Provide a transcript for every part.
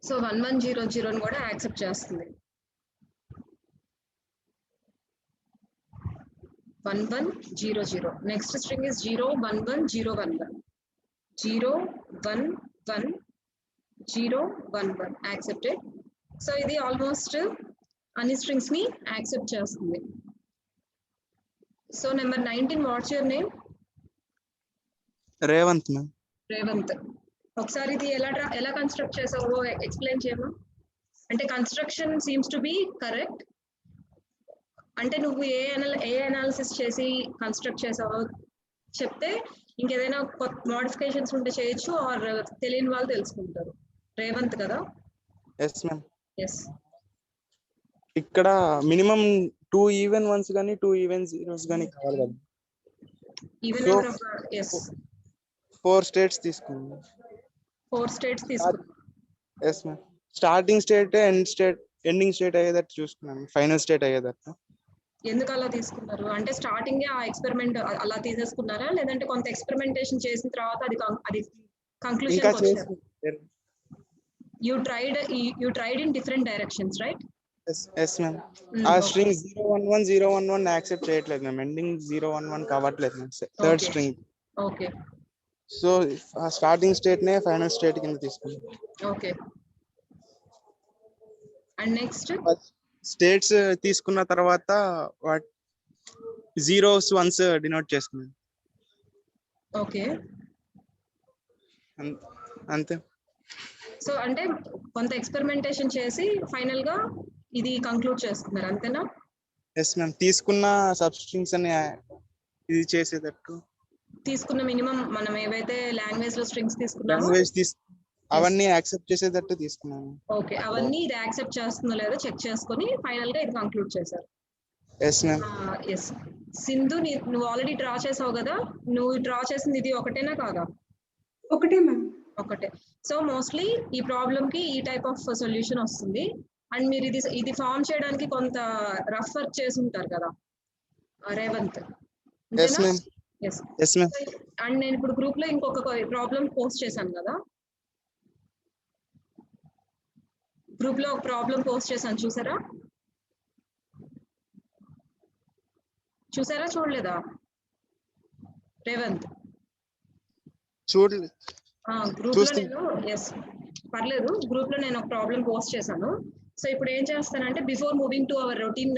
So 1100 ని కూడా accept చేస్తుంది. 1100. Next string is 011011. 011011 accepted. So ఇది ఆల్మోస్ట్ అన్ని స్ట్రింగ్స్ ని యాక్సెప్ట్ చేస్తుంది. So number 19, what's your name? Revanth ma'am. Revanth. ఒకసారి ఇది ఎలా కన్స్ట్రక్ట్ చేసావో ఎక్స్ప్లెయిన్ చేయమా. అంటే construction seems to be correct. అంటే నువ్వు ఏ అనాలిసిస్ చేసి కన్స్ట్రక్ట్ చేసావో చెప్తే ఇంకేదైనా మోడిఫికేషన్స్ ఉంటే చేయొచ్చు, ఆర్ తెలియని వాళ్ళు తెలుసుకుంటారు. రేవంత్ కదా? Yes ma'am. ఎస్. ఇక్కడ మినిమం 2 ఈవెన్ వన్స్ గానీ 2 ఈవెన్ జీరోస్ గానీ కావాలి కదా. Even So, number of yes 4 states తీసుకున్నాం. 4 స్టేట్స్ తీసుకున్నాం. Yes ma'am. Starting state, ending state అయ్యేటట్టు చూసుకున్నాను, ఫైనల్ స్టేట్ అయ్యేటట్టు. ఎందుకు అలా తీసుకున్నారు? అంటే స్టార్టింగ్ ఆ ఎక్స్పెరిమెంట్ అలా తీసేసుకున్నారా, లేదంటే కొంత ఎక్స్పెరిమెంటేషన్ చేసిన తర్వాత అది కంక్లూజన్ ఇంకా వచ్చారు? You tried in different directions, right? Yes ma'am. ఆ స్ట్రింగ్ 011 యాక్సెప్ట్ చేయట్లేదు మ్యామ్. ఎండింగ్ 011 కావట్లేదు ma'am, third string. Okay. So ఆ స్టార్టింగ్ స్టేట్ నే ఫైనల్ స్టేట్ కింద తీసుకున్నాం. ఓకే. అండ్ నెక్స్ట్ స్టేట్స్ తీసుకున్న తర్వాత వాట్ జీరోస్ వన్స్ డినోట్ చేసుకున్నాం. ఓకే. అంతే. సో అంటే కొంత ఎక్స్పెరిమెంటేషన్ చేసి ఫైనల్ గా ఇది కంక్లూడ్ చేసుకున్నారు, అంతేనా? Yes ma'am. తీసుకున్న సబ్స్ట్రింగ్స్ అని ఇది చేసేటట్టు, తీసుకున్న మినిమం మనం ఏవైతే లాంగ్వేజ్ లో స్ట్రింగ్స్ తీసుకున్నామో అవన్నీ యాక్సెప్ట్ చేసేటట్టు తీసుకున్నాను. ఓకే. అవన్నీ ఇది యాక్సెప్ట్ చేస్తుందో లేదో చెక్ చేసుకొని ఫైనల్ గా ఇది కంక్లూడ్ చేశారు. Yes ma'am. ఎస్. సింధు, నువ్వు ఆల్రెడీ డ్రా చేసావు కదా, నువ్వు డ్రా చేసింది ఇది ఒకటేనా కాదా? ఒకటే మ్యామ్. ఒకటే. సో మోస్ట్లీ ఈ ప్రాబ్లమ్ కి ఈ టైప్ ఆఫ్ సొల్యూషన్ వస్తుంది. అండ్ మీరు ఇది ఫామ్ చేయడానికి కొంత రఫ్ వర్క్ చేసి ఉంటారు కదా Revanth? Yes ma'am. Yes ma'am. And నేను ఇప్పుడు గ్రూప్ లో ఇంకొక ప్రాబ్లం పోస్ట్ చేశాను కదా, గ్రూప్ లో ఒక ప్రాబ్లం పోస్ట్ చేశాను, చూసారా చూడలేదా రేవంత్? చూడలేదు. గ్రూప్ లో నేను పర్లేదు, గ్రూప్ లో నేను ఒక ప్రాబ్లం పోస్ట్ చేశాను. సో ఇప్పుడు ఏం చేస్తానంటే, before moving to our routine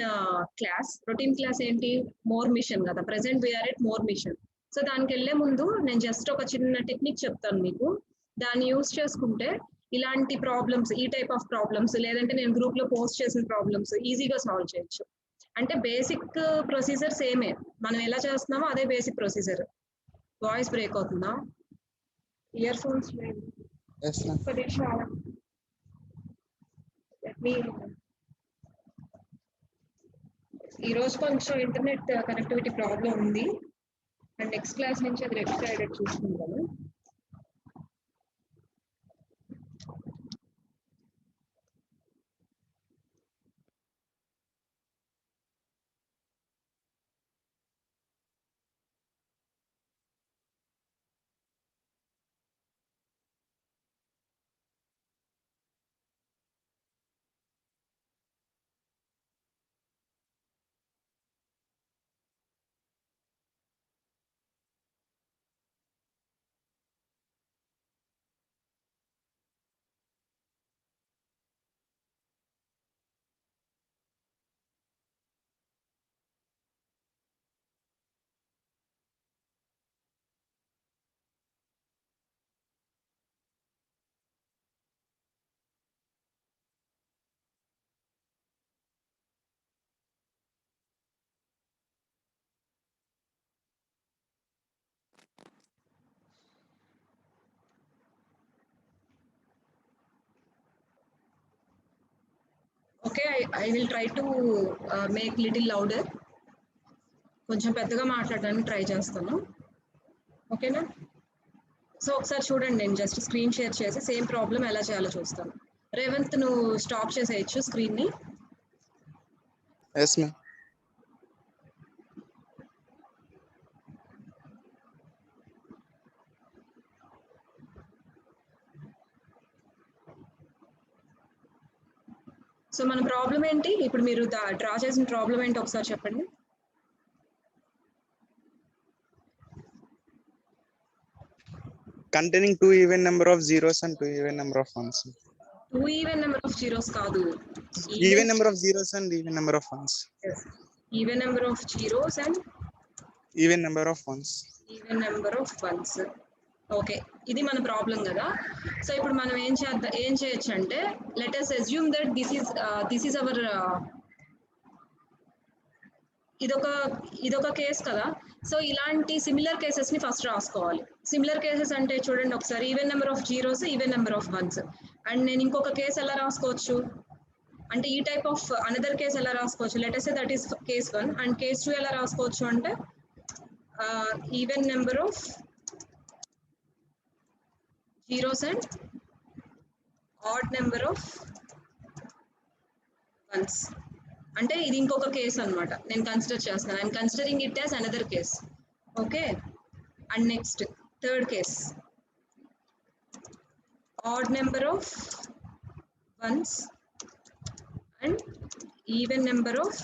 class ఏంటి, మోర్ మిషన్ కదా, present we are at Moore machine. So దానికి వెళ్లే ముందు నేను జస్ట్ ఒక చిన్న టెక్నిక్ చెప్తాను మీకు. దాన్ని యూస్ చేసుకుంటే ఇలాంటి ప్రాబ్లమ్స్, ఈ టైప్ ఆఫ్ ప్రాబ్లమ్స్, లేదంటే నేను గ్రూప్ లో పోస్ట్ చేసిన ప్రాబ్లమ్స్ ఈజీగా సాల్వ్ చేయొచ్చు. అంటే బేసిక్ ప్రొసీజర్ సేమే, మనం ఎలా చేస్తున్నామో అదే బేసిక్ ప్రొసీజర్. వాయిస్ బ్రేక్ అవుతుందా? ఇయర్ ఫోన్స్ లేదు. ఈరోజు కొంచెం ఇంటర్నెట్ కనెక్టివిటీ ప్రాబ్లం ఉంది, అండ్ నెక్స్ట్ క్లాస్ నుంచి అది రెక్టిఫై అయ్యేటట్టు చూసుకుంటాను. Okay, I will try to make little louder. కొంచెం పెద్దగా మాట్లాడడానికి ట్రై చేస్తాను, ఓకేనా? సో ఒకసారి చూడండి, నేను జస్ట్ స్క్రీన్ షేర్ చేసి సేమ్ ప్రాబ్లం ఎలా చేయాలో చూస్తాను. రేవంత్, నువ్వు స్టాప్ చేసేయచ్చు స్క్రీన్ ని. Yes ma'am. సో మన ప్రాబ్లం ఏంటి, ఇప్పుడు మీరు డ్రా చేసిన ప్రాబ్లం ఏంటి ఒకసారి చెప్పండి. containing 2 even number of zeros and 2 even number of ones. 2 even number of zeros కాదు, Even number of zeros and even number of ones. Even number of zeros and Even number of ones. Even number of once. Okay, ఇది మన problem కదా. So ఇప్పుడు మనం ఏం చేయొచ్చు అంటే, let us assume that this is our ఇదొక case కదా. సో ఇలాంటి సిమిలర్ కేసెస్ ని ఫస్ట్ రాసుకోవాలి. సిమిలర్ కేసెస్ అంటే చూడండి ఒకసారి, even number of zeros, even number of once. And నేను ఇంకొక కేసు ఎలా రాసుకోవచ్చు అంటే, ఈ టైప్ ఆఫ్ అనదర్ కేస్ ఎలా రాసుకోవచ్చు, let us say that is case 1. And case 2 ఎలా రాసుకోవచ్చు అంటే, even number of zeros and odd number of once. అంటే ఇది ఇంకొక కేస్ అన్నమాట, నేను కన్సిడర్ చేస్తున్నాను. I'm considering it as another case. Okay, and next third case, add number of once and even number of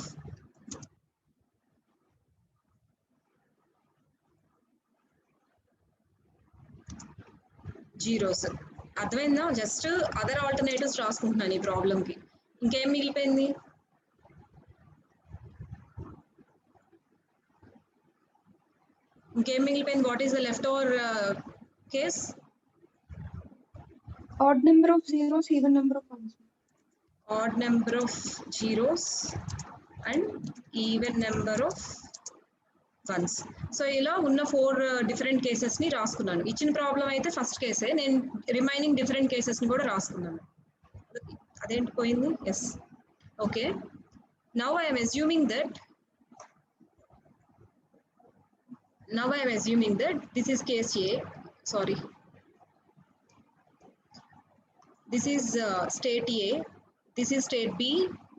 zeros. అర్థమైందా? Just other alternatives రాసుకుంటున్నాను ఈ ప్రాబ్లంకి. ఇంకేం మిగిలిపోయింది? What is the left over case? odd number of zeros, even number of ones. Odd number of zeros and even number of ones. So ఇలా ఉన్న 4 different cases ని రాసుకున్నాను. ఇచ్చిన ప్రాబ్లం అయితే ఫస్ట్ కేసే, నేను రిమైనింగ్ డిఫరెంట్ కేసెస్ ని కూడా రాసుకున్నాను. అదేంటి పోయింది? Yes. Okay, now I'm assuming that this is case A. Sorry, this is state A, this is state B,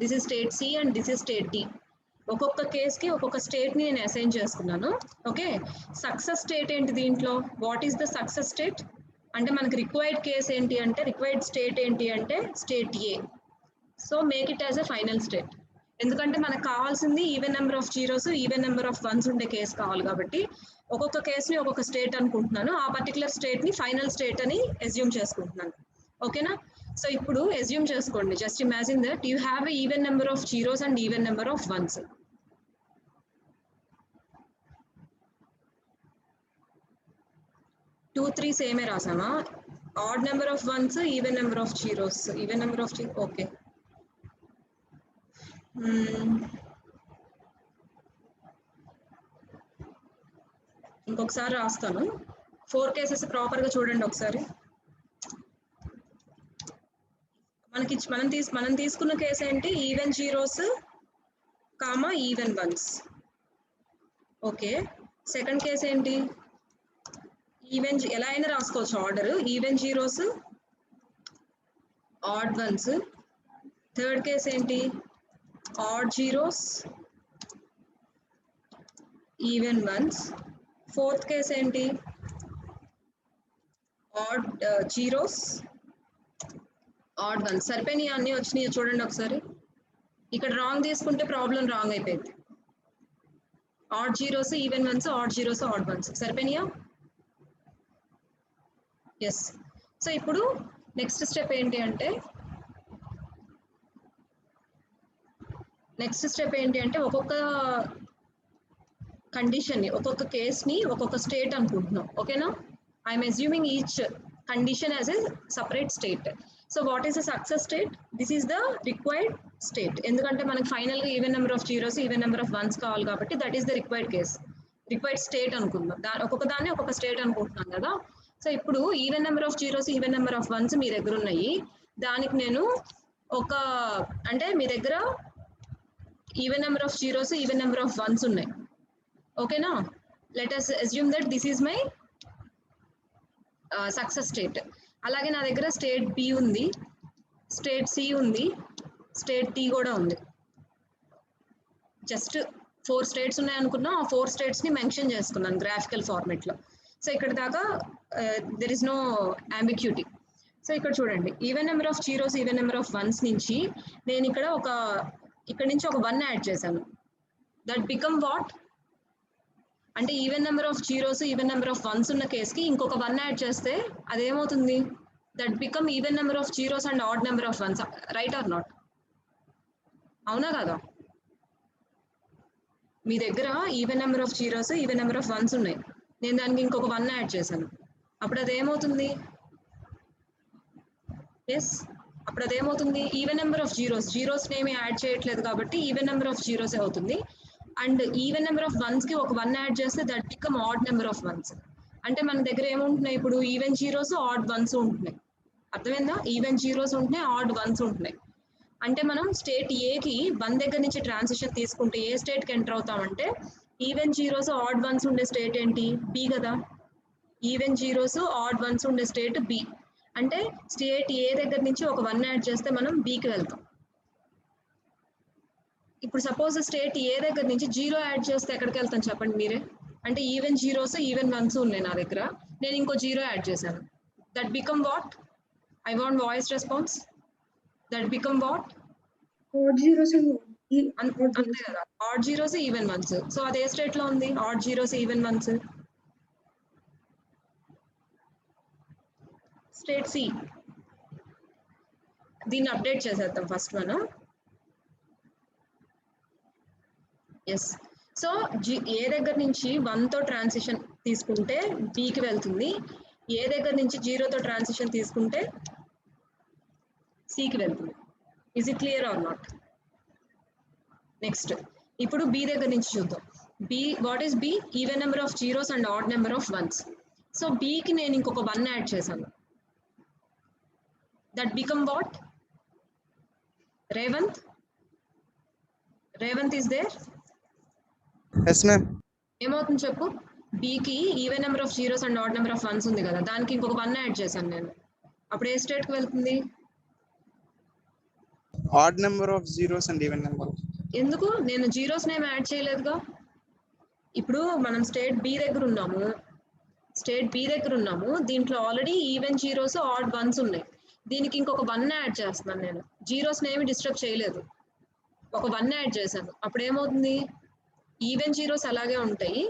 this is state C and this is state D. ఒక్కొక్క కేస్కి ఒక్కొక్క స్టేట్ని నేను assign చేసుకున్నాను. Okay, success state ఏంటి దీంట్లో? What is the success state అంటే, మనకి required case ఏంటి అంటే, రిక్వైర్డ్ స్టేట్ ఏంటి అంటే state A. So make it as a final state. ఎందుకంటే మనకు కావాల్సింది even number of zeros, even number of ones ఉండే కేసు కావాలి కాబట్టి ఒక్కొక్క కేసుని ఒక్కొక్క స్టేట్ అనుకుంటున్నాను. ఆ పర్టికులర్ స్టేట్ని ఫైనల్ స్టేట్ అని అస్యూమ్ చేసుకుంటున్నాను. ఓకేనా? సో ఇప్పుడు అస్యూమ్ చేసుకోండి, just imagine that you have a even number of zeros and even number of ones. Two three సేమే రాసామా? Odd number of ones, even number of zeros, even number of okay. ఇంకొకసారి రాస్తాను. 4 cases ప్రాపర్గా చూడండి ఒకసారి. మనం తీసుకున్న కేసు ఏంటి? Even zeros comma even ones. Okay, second case ఏంటి? ఈవెన్, ఎలా అయినా రాసుకోవచ్చు order, even zeros, odd ones. Third case ఏంటి? Odd zeros, even ones. Fourth case ఏంటి? Odd zeros, odd ones. సరిపోయినాయి అన్నీ వచ్చినాయి చూడండి ఒకసారి. ఇక్కడ రాంగ్ తీసుకుంటే ప్రాబ్లం రాంగ్ అయిపోయింది. Odd zeros, even ones, odd zeros, odd ones. సరిపోయినాయా? ఎస్. సో ఇప్పుడు నెక్స్ట్ స్టెప్ ఏంటి అంటే, ఒక్కొక్క కండిషన్ని, ఒక్కొక్క కేస్ని ఒక్కొక్క స్టేట్ అనుకుంటున్నాం. ఓకేనా? I'm assuming each condition as a separate state. So what is the success state? This is the required state. ఎందుకంటే మనకి ఫైనల్గా even number of zeros, even number of ones కావాలి కాబట్టి that is the required case, required state అనుకుందాం. ఒక్కొక్క దాన్ని ఒక్కొక్క state అనుకుంటున్నాం కదా. సో ఇప్పుడు even number of zeros, even number of ones మీ దగ్గర ఉన్నాయి. దానికి నేను అంటే మీ దగ్గర even number of zeros, even number of ones ఉన్నాయి. ఓకేనా? Let us assume that this is my success state. అలాగే నా దగ్గర స్టేట్ బి ఉంది, స్టేట్ సి ఉంది, స్టేట్ డి కూడా ఉంది. జస్ట్ 4 స్టేట్స్ ఉన్నాయి అనుకున్నా, ఆ 4 స్టేట్స్ని మెన్షన్ చేసుకున్నాను గ్రాఫికల్ ఫార్మేట్లో. సో ఇక్కడ దాకా there is no ambiguity. So ఇక్కడ చూడండి, even number of zeros even number of ones నుంచి నేను ఇక్కడ నుంచి ఒక 1 యాడ్ చేశాను. That become what? అంటే even number of zeros even number of ones ఉన్న కేసుకి ఇంకొక 1 యాడ్ చేస్తే అదేమవుతుంది? That become even number of zeros and odd number of ones. Right or not? అవునా కదా? మీ దగ్గర even number of zeros even number of ones ఉన్నాయి, నేను దానికి ఇంకొక 1 యాడ్ చేశాను. అప్పుడు అదేమవుతుంది? ఎస్, అప్పుడు అదేమవుతుంది? ఈవెన్ నెంబర్ ఆఫ్ జీరోస్ నేమి యాడ్ చేయట్లేదు కాబట్టి ఈవెన్ నెంబర్ ఆఫ్ జీరోస్ అవుతుంది. And even number of once కి ఒక 1 యాడ్ చేస్తే that become add number of once. అంటే మన దగ్గర ఏముంటున్నాయి ఇప్పుడు? ఈవెన్ జీరోస్ ఆడ్ వన్స్ ఉంటున్నాయి. అర్థమైందా? ఈవెన్ జీరోస్ ఉంటున్నాయి, ఆడ్ వన్స్ ఉంటున్నాయి. అంటే మనం స్టేట్ ఏకి 1 దగ్గర నుంచి ట్రాన్సిషన్ తీసుకుంటే ఏ స్టేట్ కి ఎంటర్ అవుతామంటే ఈవెన్ జీరోస్ ఆడ్ వన్స్ ఉండే స్టేట్ ఏంటి? బి కదా. ఈవెన్ జీరోస్ ఆడ్ వన్స్ ఉండే స్టేట్ బి. అంటే స్టేట్ ఏ దగ్గర నుంచి ఒక 1 యాడ్ చేస్తే మనం బికి వెళ్తాం. ఇప్పుడు సపోజ్ స్టేట్ ఏ దగ్గర నుంచి 0 యాడ్ చేస్తే ఎక్కడికి వెళ్తాం చెప్పండి మీరే? అంటే ఈవెన్ జీరోస్ ఈవెన్ వన్స్ ఉన్నాయి నా దగ్గర, నేను ఇంకో 0 యాడ్ చేశాను. That become what? I want voice response. That become what? Odd zeros అంతే కదా, odd zeros even ones. So అది ఏ స్టేట్ లో ఉంది? Odd zeros even ones, state C. దీన్ని అప్డేట్ చేసేద్దాం ఫస్ట్ మనం. ఎస్, సో ఏ దగ్గర నుంచి 1తో ట్రాన్సిషన్ తీసుకుంటే బికి వెళ్తుంది, ఏ దగ్గర నుంచి 0తో ట్రాన్సిషన్ తీసుకుంటే సికి వెళ్తుంది. Is it clear or not? Next ఇప్పుడు బి దగ్గర నుంచి చూద్దాం. B, what is B? Even number of zeros and odd number of ones. So బికి నేను ఇంకొక 1 యాడ్ చేశాను. That become what? Revanth. Revanth is there? Yes ma'am. ఏమవుతుంది చెప్పు? బికి even number of zeros and odd number of ones ఉంది కదా, దానికి ఇంకొక 1 యాడ్ చేశాను నేను. అప్పుడు ఏ స్టేట్ కి వెళ్తుంది? Add number of zeros and even number. ఎందుకు? నేను జీరోస్ నేమ్ యాడ్ చేయలేదుగా. ఇప్పుడు మనం స్టేట్ బి దగ్గర ఉన్నాము, దీంట్లో already even zeros odd ones ఉన్నాయి. దీనికి ఇంకొక 1 యాడ్ చేస్తున్నాను నేను. జీరోస్ నేమ్ డిస్టర్బ్ చేయలేదు, ఒక 1 యాడ్ చేశాను. అప్పుడు ఏమవుతుంది? ఈవెన్ జీరోస్ అలాగే ఉంటాయి,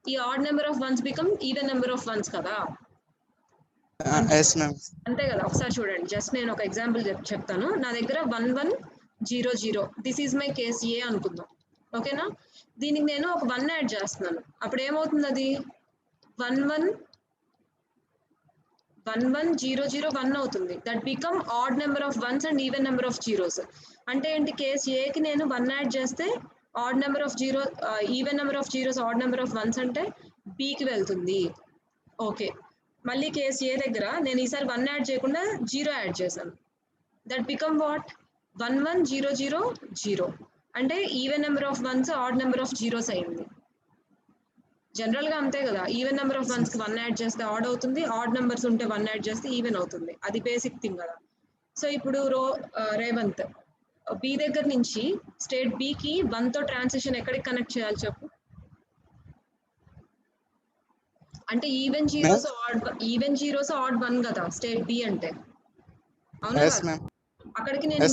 ఈ add number of once become even number of once కదా. అంతే కదా. ఒకసారి చూడండి, జస్ట్ నేను ఒక ఎగ్జాంపుల్ చెప్తాను. నా దగ్గర 1100, దిస్ ఈజ్ మై కేస్ ఏ అనుకుందాం, ఓకేనా? దీనికి నేను ఒక 1 యాడ్ చేస్తున్నాను. అప్పుడు ఏమవుతుంది? అది 1100 అవుతుంది. That become add number of once and even number of zeros. అంటే ఏంటి? కేస్ ఏకి నేను 1 యాడ్ చేస్తే add number of zero, even number of zeros add number of once అంటే బికి వెళ్తుంది. ఓకే, మళ్ళీ కేస్ ఏ దగ్గర నేను ఈసారి 1 యాడ్ చేయకుండా 0 యాడ్ చేశాను. That become what? 1100. అంటే even number of once add number of zeros అయింది. జనరల్ గా అంతే కదా, ఈవెన్ నెంబర్ ఆఫ్ వన్స్ కి 1 యాడ్ చేస్తే ఆడ్ అవుతుంది, ఆడ్ నెంబర్స్ ఉంటే 1 యాడ్ చేస్తే ఈవెన్ అవుతుంది. అది బేసిక్ థింగ్ కదా. సో ఇప్పుడు రేవంత్ బి దగ్గర నుంచి స్టేట్ బికి 1తో ట్రాన్సిషన్ ఎక్కడికి కనెక్ట్ చేయాలి చెప్పు? అంటే ఈవెన్ జీరోస్ ఆడ్ 1 కదా స్టేట్ బి అంటే, అవునా? అక్కడికి నేను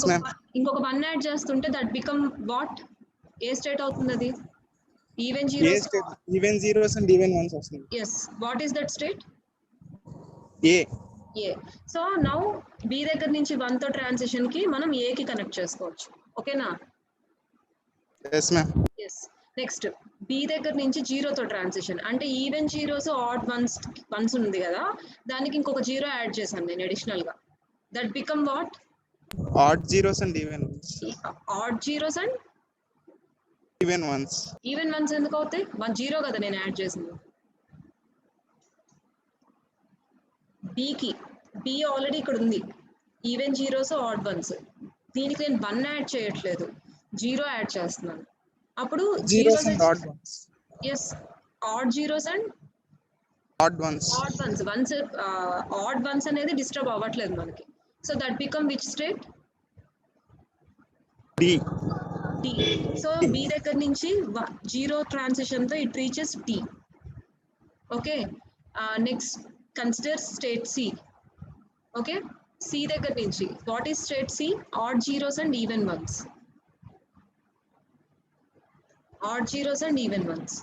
ఇంకొక 1 యాడ్ చేస్తుంటే that become what? A state అవుతుంది అది? Even zeros and even once వస్తుంది. yes, what is that state? A. So now B దగ్గర నుంచి 1తో ట్రాన్సిషన్ కి మనం ఏ కి కనెక్ట్ చేసుకోవచ్చు, ఓకేనా? yes ma'am. yes. Next B దగ్గర నుంచి 0తో ట్రాన్సిషన్, అంటే ఈవెన్ జీరోస్ ఆడ్ వన్స్ ఉంది కదా, దానికి ఇంకొక 0 యాడ్ చేశాను నేను అడిషనల్ గా. That become what? Odd zeros and even ones. Odd zeros and even ones. Even ones ఎందుకు అవుతాయి? 0 కదా నేను యాడ్ చేసింది. బి ఆల్రెడీ ఇక్కడ ఉంది, ఈవెన్ జీరోస్ ఆడ్ వన్స్. దీనికి నేను 1 యాడ్ చేయట్లేదు, 0 యాడ్ చేస్తున్నాను. అప్పుడు zeros and odd ones. yes, odd zeros and odd ones. Odd ones అనేది డిస్టర్బ్ అవ్వట్లేదు మనకి. So that become which state? D. So B దగ్గర నుంచి 0 ట్రాన్సిషన్ తో it reaches D. Okay, next consider state C. Okay, C దగ్గర నుంచి what is state C? Odd zeros and even ones. Odd zeros and even ones.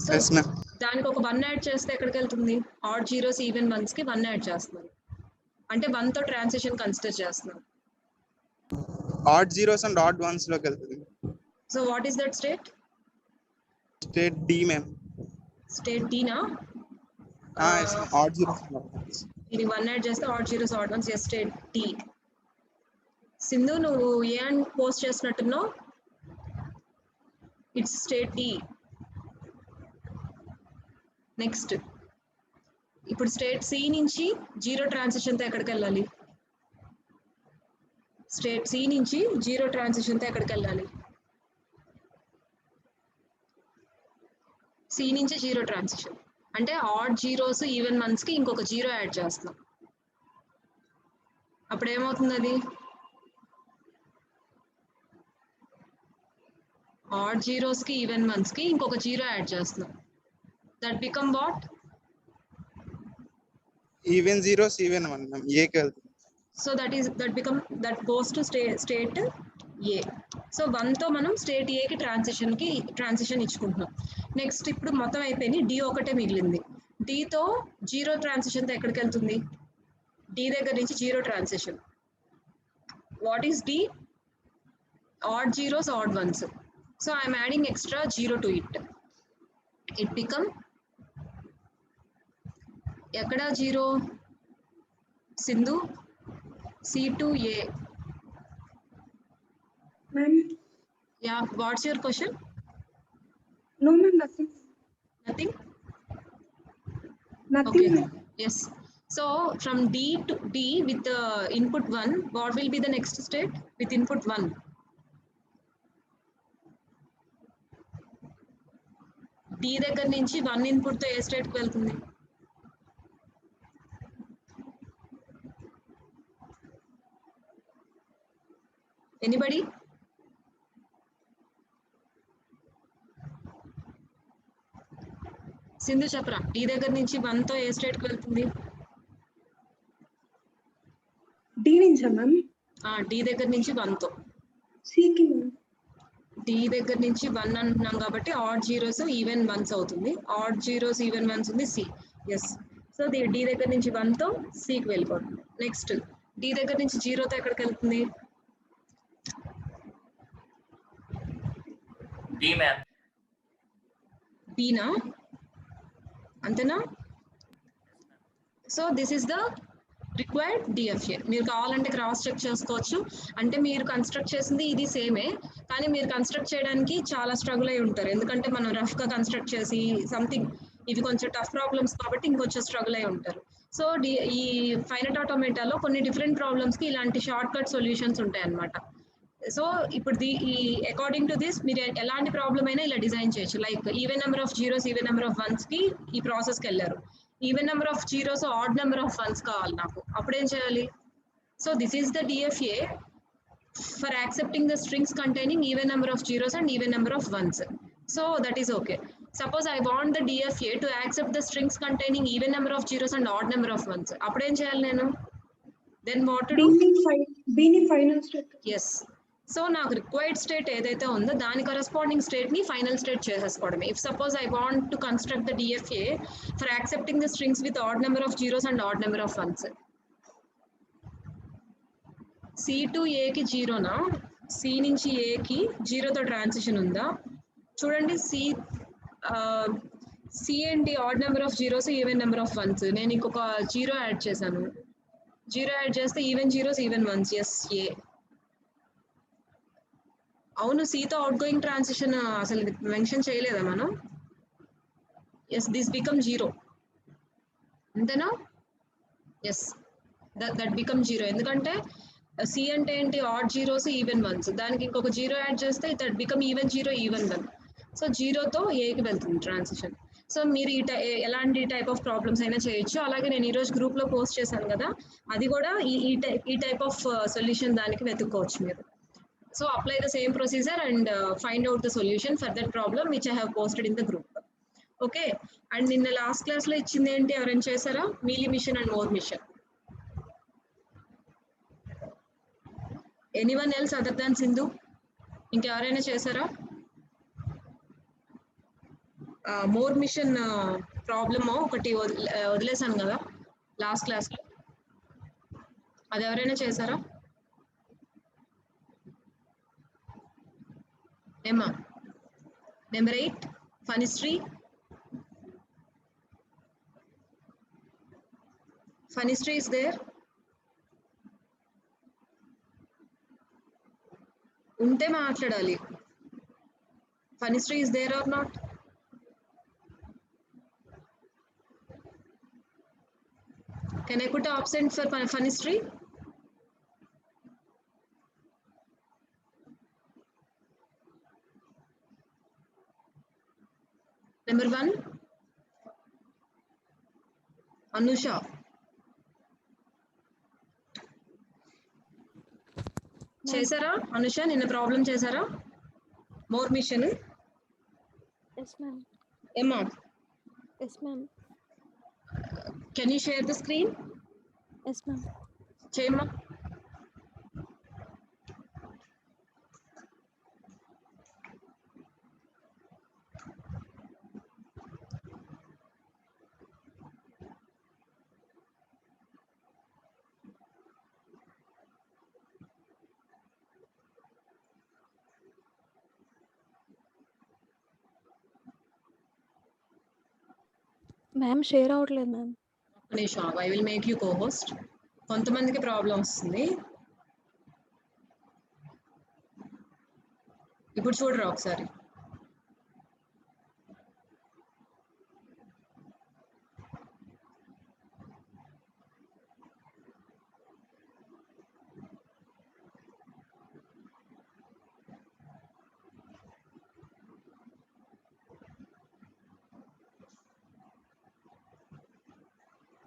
So yes ma'am. దానికి ఒక 1 add చేస్తే ఎక్కడికి వెళ్తుంది? ఆడ్ జీరోస్ ఈవెన్ వన్స్ కి 1 add చేస్తున్నాను అంటే 1 తో ట్రాన్సిషన్ కన్సిడర్ చేస్తున్నాను. Odd zeros and odd ones లోకి వెళ్తుంది. So what is that state? State D ma'am. State D నా? Odd zeros and odd ones. ఇది 1 యాడ్ చేస్తే odd zeros odd ones. Yes, state D. Sindhu నువ్వు ఏ అని post చేసినట్టున్నావు? It's state D. Next ఇప్పుడు state C నుంచి zero transition తో ఎక్కడికి వెళ్ళాలి? స్టేట్ సి నుంచి జీరో ట్రాన్సిషన్ తో ఎక్కడికి వెళ్ళాలి? సి నుంచి జీరో ట్రాన్సిషన్ అంటే ఆడ్ జీరోస్ ఈవెన్ వన్స్ కి ఇంకొక జీరో యాడ్ చేస్తున్నాం. అప్పుడు ఏమవుతుంది? అది ఆడ్ జీరోస్ కి ఈవెన్ వన్స్ కి ఇంకొక జీరో యాడ్ చేస్తున్నాం. That become what? Even zeros even one ma'am. A కి వెళ్తుంది. So that goes to state A. So 1 తో మనం స్టేట్ ఏ కి ట్రాన్సిషన్ ఇచ్చుకుంటున్నాం. నెక్స్ట్ ఇప్పుడు మొత్తం అయిపోయింది, డి ఒకటే మిగిలింది. డి తో జీరో ట్రాన్సిషన్ తో ఎక్కడికి వెళ్తుంది? డి దగ్గర నుంచి zero transition. What is D? Odd zeros odd ones. So I'm adding extra zero to it. It become ఎక్కడ zero? Sindhu C2A. Ma'am. Yeah, what's your question? No, ma'am, nothing. Nothing? Nothing. Okay. Ma'am. Yes. So from D to D with input 1, what will be the next state with input 1? D దగ్గర నుంచి 1 input తో ఏ state కి వెళ్తుంది? Anybody? Sindhu చెప్పరా, D దగ్గర నుంచి 1 తో ఏ state కి వెళ్తుంది? D నుంచా మ్యామ్? డి దగ్గర నుంచి 1 తో. C కి మ్యామ్. డి దగ్గర నుంచి 1 అంటున్నాం కాబట్టి ఆడ్ జీరోస్ ఈవెన్ వన్స్ అవుతుంది. ఆడ్ జీరోస్ ఈవెన్ వన్స్ ఉంది సి. ఎస్. సో డి దగ్గర నుంచి 1 తో సి కి వెళ్ళిపోతుంది. నెక్స్ట్ డి దగ్గర నుంచి 0 తో ఎక్కడికి వెళ్తుంది? B ma'am. B na? అంతేనా? So this is the required DFA. మీరు కావాలంటే క్రాస్ చెక్ చేసుకోవచ్చు. అంటే మీరు కన్స్ట్రక్ట్ చేసింది ఇది సేమే, కానీ మీరు కన్స్ట్రక్ట్ చేయడానికి చాలా స్ట్రగుల్ అయి ఉంటారు. ఎందుకంటే మనం రఫ్ గా కన్స్ట్రక్ట్ చేసి సంథింగ్ ఇవి కొంచెం టఫ్ ప్రాబ్లమ్స్ కాబట్టి ఇంకొంచెం స్ట్రగుల్ అయి ఉంటారు. సో ఈ ఫైనట్ ఆటోమేటాలో కొన్ని డిఫరెంట్ ప్రాబ్లమ్స్ కి ఇలాంటి షార్ట్ కట్ సొల్యూషన్స్ ఉంటాయి అన్నమాట. సో ఇప్పుడు ఈ అకార్డింగ్ టు దిస్ మీరు ఎలాంటి ప్రాబ్లమ్ అయినా ఇలా డిజైన్ చేయొచ్చు. Like even number of zeros even number of once కి ఈ ప్రాసెస్ కి వెళ్ళారు. Even number of zeros add number of ones కావాలి నాకు, అప్పుడేం చేయాలి? So this is the DFA for accepting the strings containing even number of zeros and even number of ones. So that is okay. Suppose I want the DFA to accept the strings containing even number of zeros and odd number of ones. అప్పుడేం చేయాలి నేను? Then what to do? B ని final state. Yes. So నాకు required state ఏదైతే ఉందో దాని corresponding state ని final state చేసేసుకోవడమే. If suppose I want to construct the DFA for accepting the strings with odd number of zeros and odd number of ones. C to A కి జీరోనా? C నుంచి A కి జీరోతో transition ఉందా? చూడండి, C ఏంటి? Odd number of zeros even number of ones. నేను ఇంకొక zero add చేశాను. Zero add చేస్తే even zeros even ones. Yes, A. అవును, సితో అవుట్ గోయింగ్ ట్రాన్సిషన్ అసలు మెన్షన్ చేయలేదా మనం? Yes, this become zero. అంతేనా? Yes, that become zero. ఎందుకంటే సి అంటే ఏంటి? Odd zeros even ones. దానికి ఇంకొక జీరో యాడ్ చేస్తే that become even zero even one. So జీరోతో ఏకి వెళ్తుంది ట్రాన్సిషన్. సో మీరు ఎలాంటి టైప్ ఆఫ్ ప్రాబ్లమ్స్ అయినా చేయొచ్చు. అలాగే నేను ఈరోజు గ్రూప్ లో పోస్ట్ చేశాను కదా, అది కూడా ఈ టైప్ ఆఫ్ సొల్యూషన్ దానికి వెతుక్కోవచ్చు మీరు. So apply the same procedure and find out the solution for that problem which I have posted in the group. Okay. And నిన్న లాస్ట్ క్లాస్ లో ఇచ్చింది ఏంటి? ఎవరైనా చేశారా? Mealy machine and Moore machine. Anyone else other than Sindhu? ఇంకెవరైనా చేశారా? More machine problem ఒకటి వదిలేసాను కదా లాస్ట్ క్లాస్లో, అది ఎవరైనా చేశారా? ఏమా? నెంబర్ 8 ఫనిస్ట్రీ. ఫనిస్ట్రీ ఇస్ దేర్? ఉంటే మాట్లాడాలి. ఫనిస్ట్రీ is there or not? Can I put absent for Funistry? Number 1, Anusha. చేసారా అనుష? నిన్న ప్రాబ్లం చేసారా మోర్ మిషన్? Yes, ma'am. ఏమా? Yes, ma'am. Can you share the screen? Yes, ma'am. చేయమ్మా. మ్యామ్ షేర్ అవ్వట్లేదు ma'am. Nisha, I will make you co-host. కొంతమందికి problem వస్తుంది. ఇప్పుడు చూడరా ఒకసారి.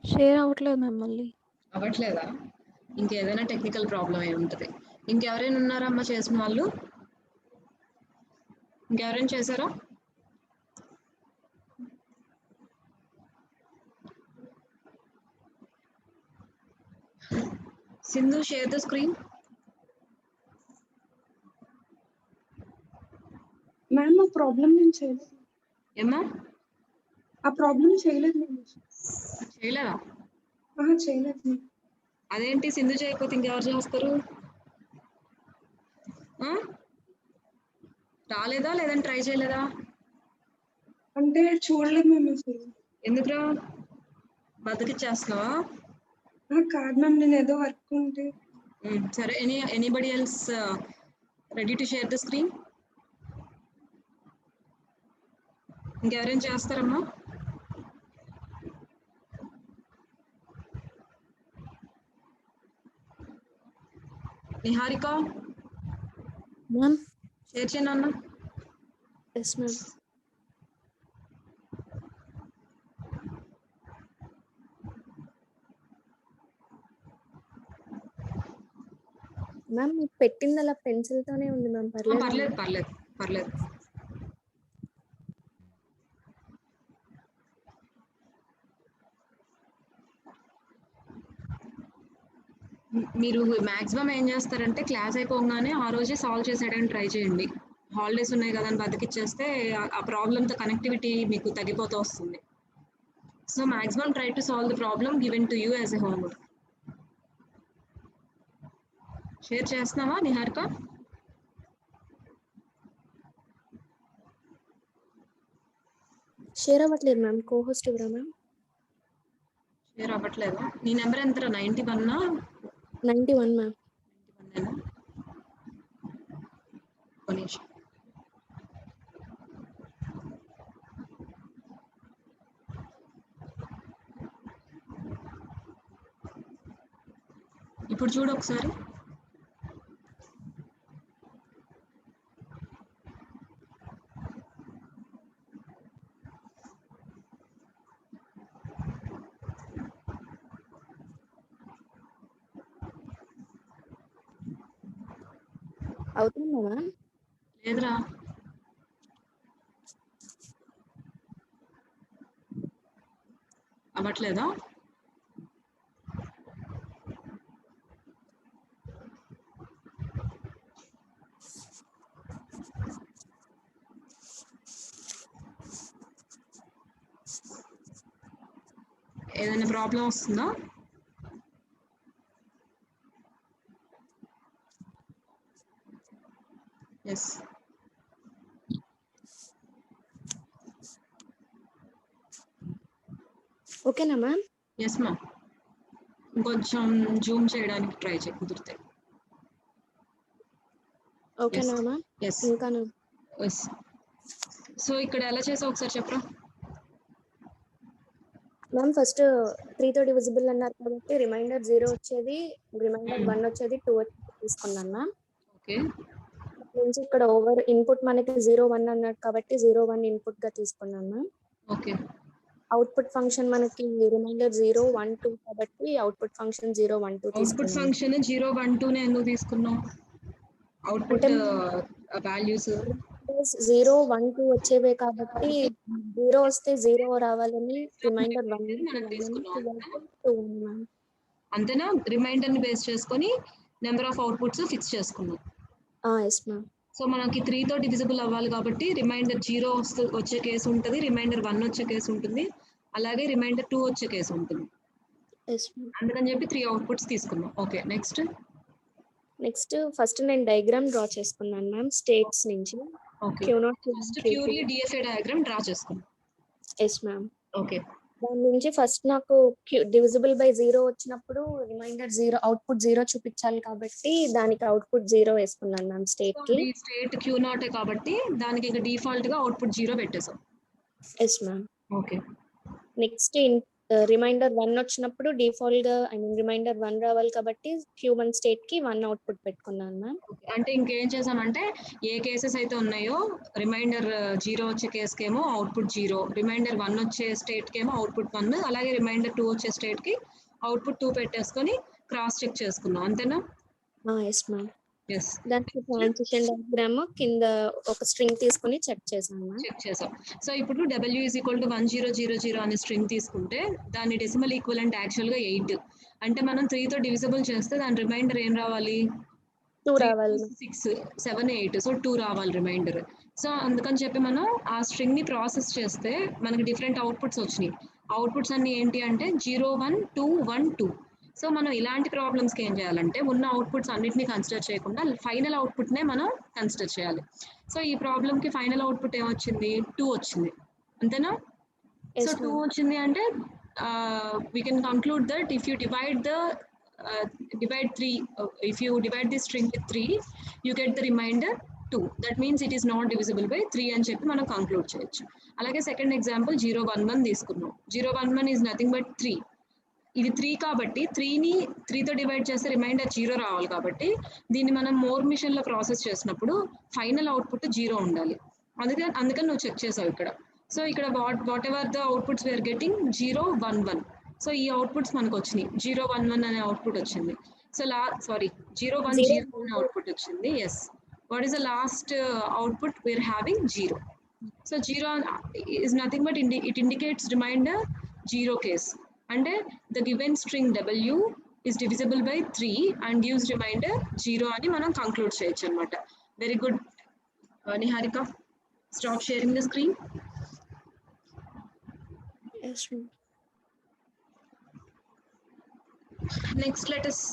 షేర్ అవ్వట్లేదు మ్యామ్ మళ్ళీ. అవ్వట్లేదా? ఇంకేదైనా టెక్నికల్ ప్రాబ్లం అయి ఉంటుంది. ఇంకెవరైనా ఉన్నారా అమ్మ చేసిన వాళ్ళు? ఇంకెవరైనా చేశారా? Sindhu, share the screen. Ma'am ఆ ప్రాబ్లం నేను చేయలేదు. ఏమ్మా? ఆ ప్రాబ్లం చేయలేదు నేను. చేయలేదా? చేయలేదు మ్యామ్. అదేంటి సింధు చేయకపోతే ఇంకెవరు చేస్తారు? రాలేదా లేదంటే ట్రై చేయలేదా? అంటే చూడలేదు మ్యామ్ అసలు. ఎందుకురా? బతికిచ్చేస్తున్నావా? కాదు మ్యామ్, నేను ఏదో వర్క్ ఉంటే. సరే, anybody else ready to share the screen? ఇంకెవరైనా చేస్తారమ్మా? నిహారిక మ్యామ్. షేర్ చేయను అన్న. Yes ma'am. మ్యామ్ మీకు పెట్టింది అలా పెన్సిల్ తోనే ఉంది మ్యామ్. పర్లేదు పర్లేదు పర్లేదు. మీరు మాక్సిమం ఏం చేస్తారంటే క్లాస్ అయిపోగానే ఆ రోజే సాల్వ్ చేసేయడానికి ట్రై చేయండి. హాలిడేస్ ఉన్నాయి కదా అని బతికిచ్చేస్తే ఆ ప్రాబ్లంతో కనెక్టివిటీ మీకు తగ్గిపోతూ వస్తుంది. So maximum try to solve the problem given to you as a homework. Share చేస్తున్నావా నిహారిక? షేర్ అవ్వట్లేదు మ్యామ్. కో-హోస్ట్ ఎవరా మ్యామ్? షేర్ అవ్వట్లేదా? నీ నెంబర్ ఎంతరా? 91? 91 మ్యామ్. 91 ఒక నిమిషం. ఇప్పుడు చూడు ఒకసారి. అవుతుందా మ్యామ్? లేదురా. అవ్వట్లేదా? ఏదైనా ప్రాబ్లం వస్తుందా? ఎస్. ఓకేనా మ్యామ్? Yes ma'am. కొంచెం జూమ్ చేయడానికి ట్రై చేయి కుదిరితే. ఓకేనా మ్యామ్? ఎస్. ఇంకా ఎస్. సో ఇక్కడ ఎలా చేసావు ఒకసారి చెప్పరా? మ్యామ్ ఫస్ట్ 3తో డివిజిబుల్ అన్నారు కాబట్టి రిమైండర్ 0 వచ్చేది, రిమైండర్ 1 వచ్చేది, 2 వచ్చేది తీసుకున్నాను మ్యామ్. ఓకే. నుంచి ఇక్కడ ఓవర్ ఇన్పుట్ మనకి 0 1 అన్నాడు కాబట్టి 0 1 ఇన్పుట్ గా తీసుకున్నాను మ్యామ్. ఓకే. అవుట్పుట్ ఫంక్షన్ మనకి రిమైండర్ 0 1 2 కాబట్టి అవుట్పుట్ ఫంక్షన్ 0 1 2 అవుట్పుట్ తీసుకున్నాను. ఫంక్షన్ 0 1 2 నే ఎందుకు తీసుకున్నావు? అవుట్పుట్ వాల్యూస్ 0 1 2 వచ్చేవే కాబట్టి 0 వస్తే 0 రావాలని రిమైండర్ 1 మనం తీసుకున్నాం మ్యామ్. అంతేనా? రిమైండర్ ని బేస్ చేసుకొని నెంబర్ ఆఫ్ అవుట్పుట్స్ ఫిక్స్ చేసుకున్నాం. Yes ma'am. సో మనకి 3తో డివిజిబుల్ అవ్వాలి కాబట్టి రిమైండర్ 0 వచ్చే కేసు ఉంటుంది, రిమైండర్ 1 వచ్చే కేసు ఉంటుంది, అలాగే రిమైండర్ 2 వచ్చే కేసు ఉంటుంది. Yes ma'am. అందుకని చెప్పి 3 అవుట్పుట్స్ తీసుకున్నాం. ఓకే, నెక్స్ట్ ఫస్ట్ నేను డయాగ్రామ్ డ్రా చేసుకున్నాను మ్యామ్ స్టేట్స్ నుంచి. Okay. Q0 first purely DFA diagram draw చేసుకున్నాం. Yes ma'am. ఓకే. దాని నుంచి ఫస్ట్ నాకు డివిజిబుల్ బై 0 వచ్చినప్పుడు రిమైండర్ 0 అవుట్పుట్ 0 చూపించాలి కాబట్టి దానికి అవుట్పుట్ 0 వేసుకున్నాను మ్యామ్ స్టేట్ కి. స్టేట్ Q0 కాబట్టి దానికి ఇక డిఫాల్ట్ గా అవుట్పుట్ 0 పెట్టేసాం. Yes ma'am. Okay. Next remainder 1 వచ్చినప్పుడు డిఫాల్ట్ గా రిమైండర్ 1 రావాలి కాబట్టి Q1 స్టేట్ కి 1 అవుట్పుట్ పెట్టుకున్నాను మ్యామ్. అంటే ఇంకేం చేసామంటే ఏ కేసెస్ అయితే ఉన్నాయో రిమైండర్ 0 వచ్చే కేసుకేమో అవుట్పుట్ 0, రిమైండర్ 1 వచ్చే స్టేట్ కేమో అవుట్పుట్ 1, అలాగే రిమైండర్ 2 వచ్చే స్టేట్ కి అవుట్పుట్ 2 పెట్టేసుకొని క్రాస్ చెక్ చేసుకున్నాం. అంతేనా? Yes ma'am. ఎస్. దానికి ట్రాన్సిషన్ డయాగ్రామ్ కింద ఒక స్ట్రింగ్ తీసుకొని చెక్ చేసాను. చెక్ చేసాం. సో ఇప్పుడు W = 1000 అనే స్ట్రింగ్ తీసుకుంటే దాని డెసిమల్ ఈక్వలెంట్ యాక్చువల్ గా 8. అంటే మనం 3తో డివిజిబుల్ చేస్తే దాని రిమైండర్ ఏం రావాలి? 2 రావాలి. 6 7 8, సో 2 రావాలి రిమైండర్. సో అందుకని చెప్పి మనం ఆ స్ట్రింగ్ ని ప్రాసెస్ చేస్తే మనకి డిఫరెంట్ అవుట్పుట్స్ వచ్చినాయి. అవుట్పుట్స్ అన్ని ఏంటి అంటే 0 1 2 1 2. సో మనం ఇలాంటి ప్రాబ్లమ్స్ కి ఏం చేయాలంటే ఉన్న అవుట్పుట్స్ అన్నిటిని కన్సిడర్ చేయకుండా ఫైనల్ అవుట్పుట్ నే మనం కన్సిడర్ చేయాలి. సో ఈ ప్రాబ్లమ్ కి ఫైనల్ అవుట్పుట్ ఏమొచ్చింది? 2 వచ్చింది. అంతేనా? సో 2 వచ్చింది అంటే we can conclude that if you divide 3, if you divide this string with 3, you get the remainder 2. That means it is not divisible by 3 అని చెప్పి మనం కంక్లూడ్ చేయొచ్చు. అలాగే సెకండ్ ఎగ్జాంపుల్ 0 1 1 తీసుకున్నాం. 0 1 1 is nothing but 3. ఇది 3 కాబట్టి 3ని 3తో డివైడ్ చేస్తే reminder 0 రావాలి కాబట్టి దీన్ని మనం మోర్ మిషన్ లో ప్రాసెస్ చేసినప్పుడు ఫైనల్ అవుట్పుట్ 0 ఉండాలి. అందుకని నువ్వు చెక్ చేసావు ఇక్కడ. సో ఇక్కడ whatever the outputs we are getting 0 1 1. So ఈ అవుట్పుట్స్ మనకు వచ్చినాయి. 0 1 1 అనే అవుట్పుట్ వచ్చింది. సో 0 1 0 అనే అవుట్పుట్ వచ్చింది. Yes. What is the last output we are having? 0. So 0 is nothing but it indicates remainder 0 case. అంటే the given string W is divisible by 3 and gives remainder 0 అని మనం కంక్లూడ్ చేయొచ్చు అనమాట. Very good Niharika. Stop sharing the screen. Next let us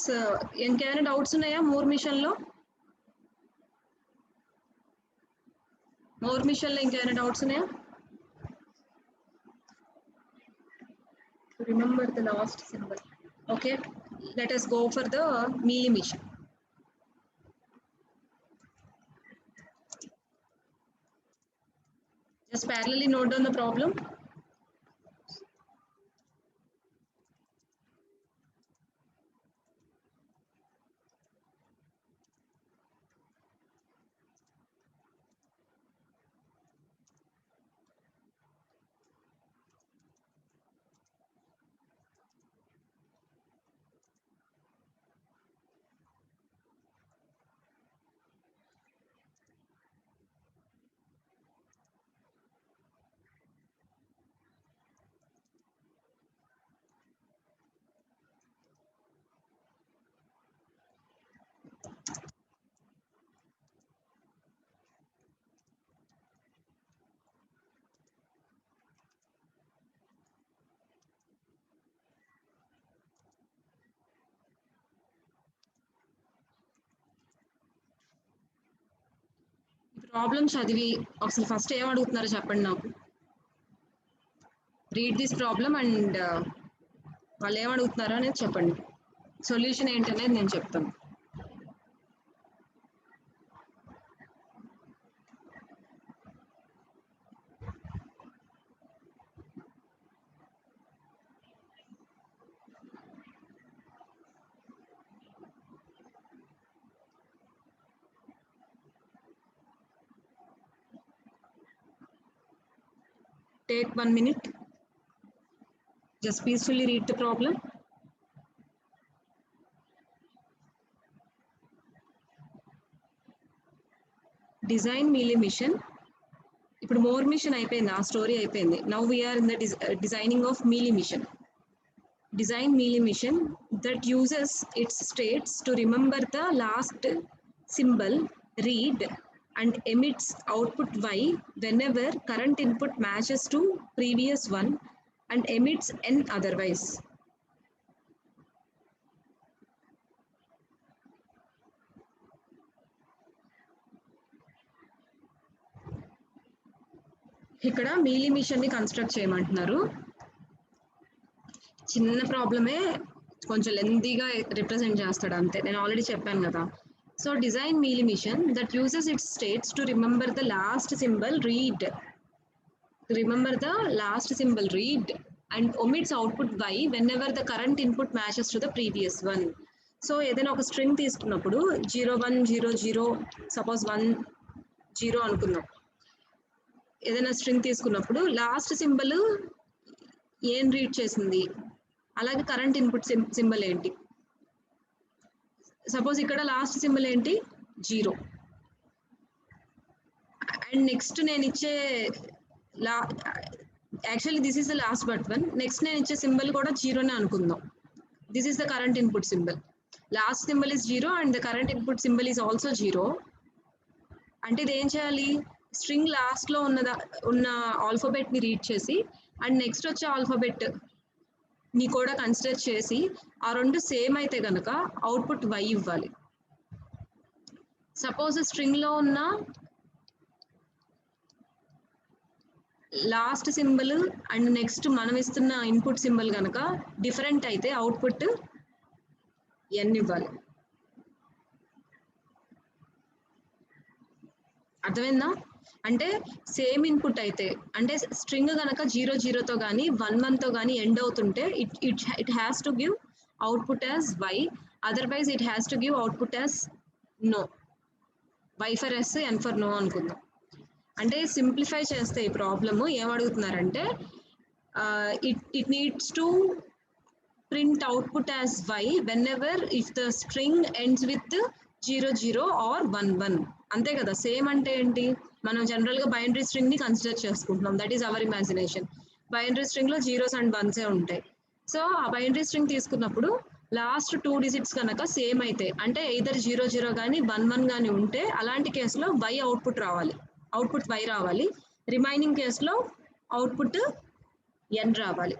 ఇంకేమైనా doubts ఉన్నాయా Moore machine లో? Moore machine లో ఇంకేమైనా డౌట్స్ ఉన్నాయా? Remember the last symbol. Okay, let us go for the Mealy mission. Just parallelly note down the problem. Problem చదివి అసలు first ఏం అడుగుతున్నారో చెప్పండి నాకు. రీడ్ దిస్ ప్రాబ్లమ్ అండ్ వాళ్ళు ఏం అడుగుతున్నారో అనేది చెప్పండి. సొల్యూషన్ ఏంటనేది నేను చెప్తాను. Take 1 minute. Just peacefully read the problem. Design Mealy mission. ఇప్పుడు మోర్ మిషన్ అయిపోయింది, ఆ స్టోరీ అయిపోయింది. Now we are in the designing of Mealy mission. Design Mealy mission that uses its states to remember the last symbol, read, and emits output Y whenever current input matches to previous one and emits N otherwise. ఇక్కడ mealy machine ని construct చేయమంటున్నారు. చిన్న ప్రాబ్లమే, కొంచెం లెంతీగా represent చేస్తాడు అంతే. నేను already చెప్పాను కదా. So design Mealy machine that uses its states to remember the last symbol, read, and omits output Y whenever the current input matches to the previous one. So ఏదైనా ఒక స్ట్రింగ్ తీసుకున్నప్పుడు 0100 suppose 10 అనుకుందాం. ఏదైనా string తీసుకున్నప్పుడు last symbol ఏం read చేసింది, అలాగే current input symbol ఏంటి. సపోజ్ ఇక్కడ లాస్ట్ సింబల్ ఏంటి 0 అండ్ నెక్స్ట్ నేను ఇచ్చే actually this is the last but one. Next నేను ఇచ్చే సింబల్ కూడా 0నే అనుకుందాం. This is the current input symbol. Last symbol is 0 and the current input symbol is also 0. అంటే ఇది ఏం చేయాలి, స్ట్రింగ్ లాస్ట్ లో ఉన్న ఆల్ఫాబెట్ ని రీడ్ చేసి అండ్ నెక్స్ట్ వచ్చే ఆల్ఫాబెట్ ని కూడా కన్సిడర్ చేసి ఆ రెండు సేమ్ అయితే కనుక అవుట్పుట్ Y ఇవ్వాలి. సపోజ్ స్ట్రింగ్ లో ఉన్న లాస్ట్ సింబల్ అండ్ నెక్స్ట్ మనం ఇస్తున్న ఇన్పుట్ సింబల్ కనుక డిఫరెంట్ అయితే అవుట్పుట్ N ఇవ్వాలి. అర్థమైందా? అంటే సేమ్ ఇన్పుట్ అయితే, అంటే స్ట్రింగ్ కనుక 00తో కానీ 11తో కానీ ఎండ్ అవుతుంటే it has to give output as Y, otherwise it has to give output as no. Y for yes, N for no అనుకుందాం. అంటే సింప్లిఫై చేస్తే ఈ ప్రాబ్లమ్ ఏమడుగుతున్నారంటే it needs to print output as Y whenever if the string ends with 00 or 11. అంతే కదా. Same అంటే ఏంటి, మనం జనరల్ గా బైనరీ స్ట్రింగ్ ని కన్సిడర్ చేసుకుంటున్నాం. That is our imagination. Binary string లో 0s and 1s ఉంటాయి. సో ఆ బైనరీ స్ట్రింగ్ తీసుకున్నప్పుడు లాస్ట్ 2 డిజిట్స్ కనుక సేమ్ అయితే, అంటే ఎయిదర్ 00 కానీ 11 కానీ ఉంటే అలాంటి కేసులో Y అవుట్పుట్ Y రావాలి. రిమైనింగ్ కేసులో అవుట్పుట్ N రావాలి.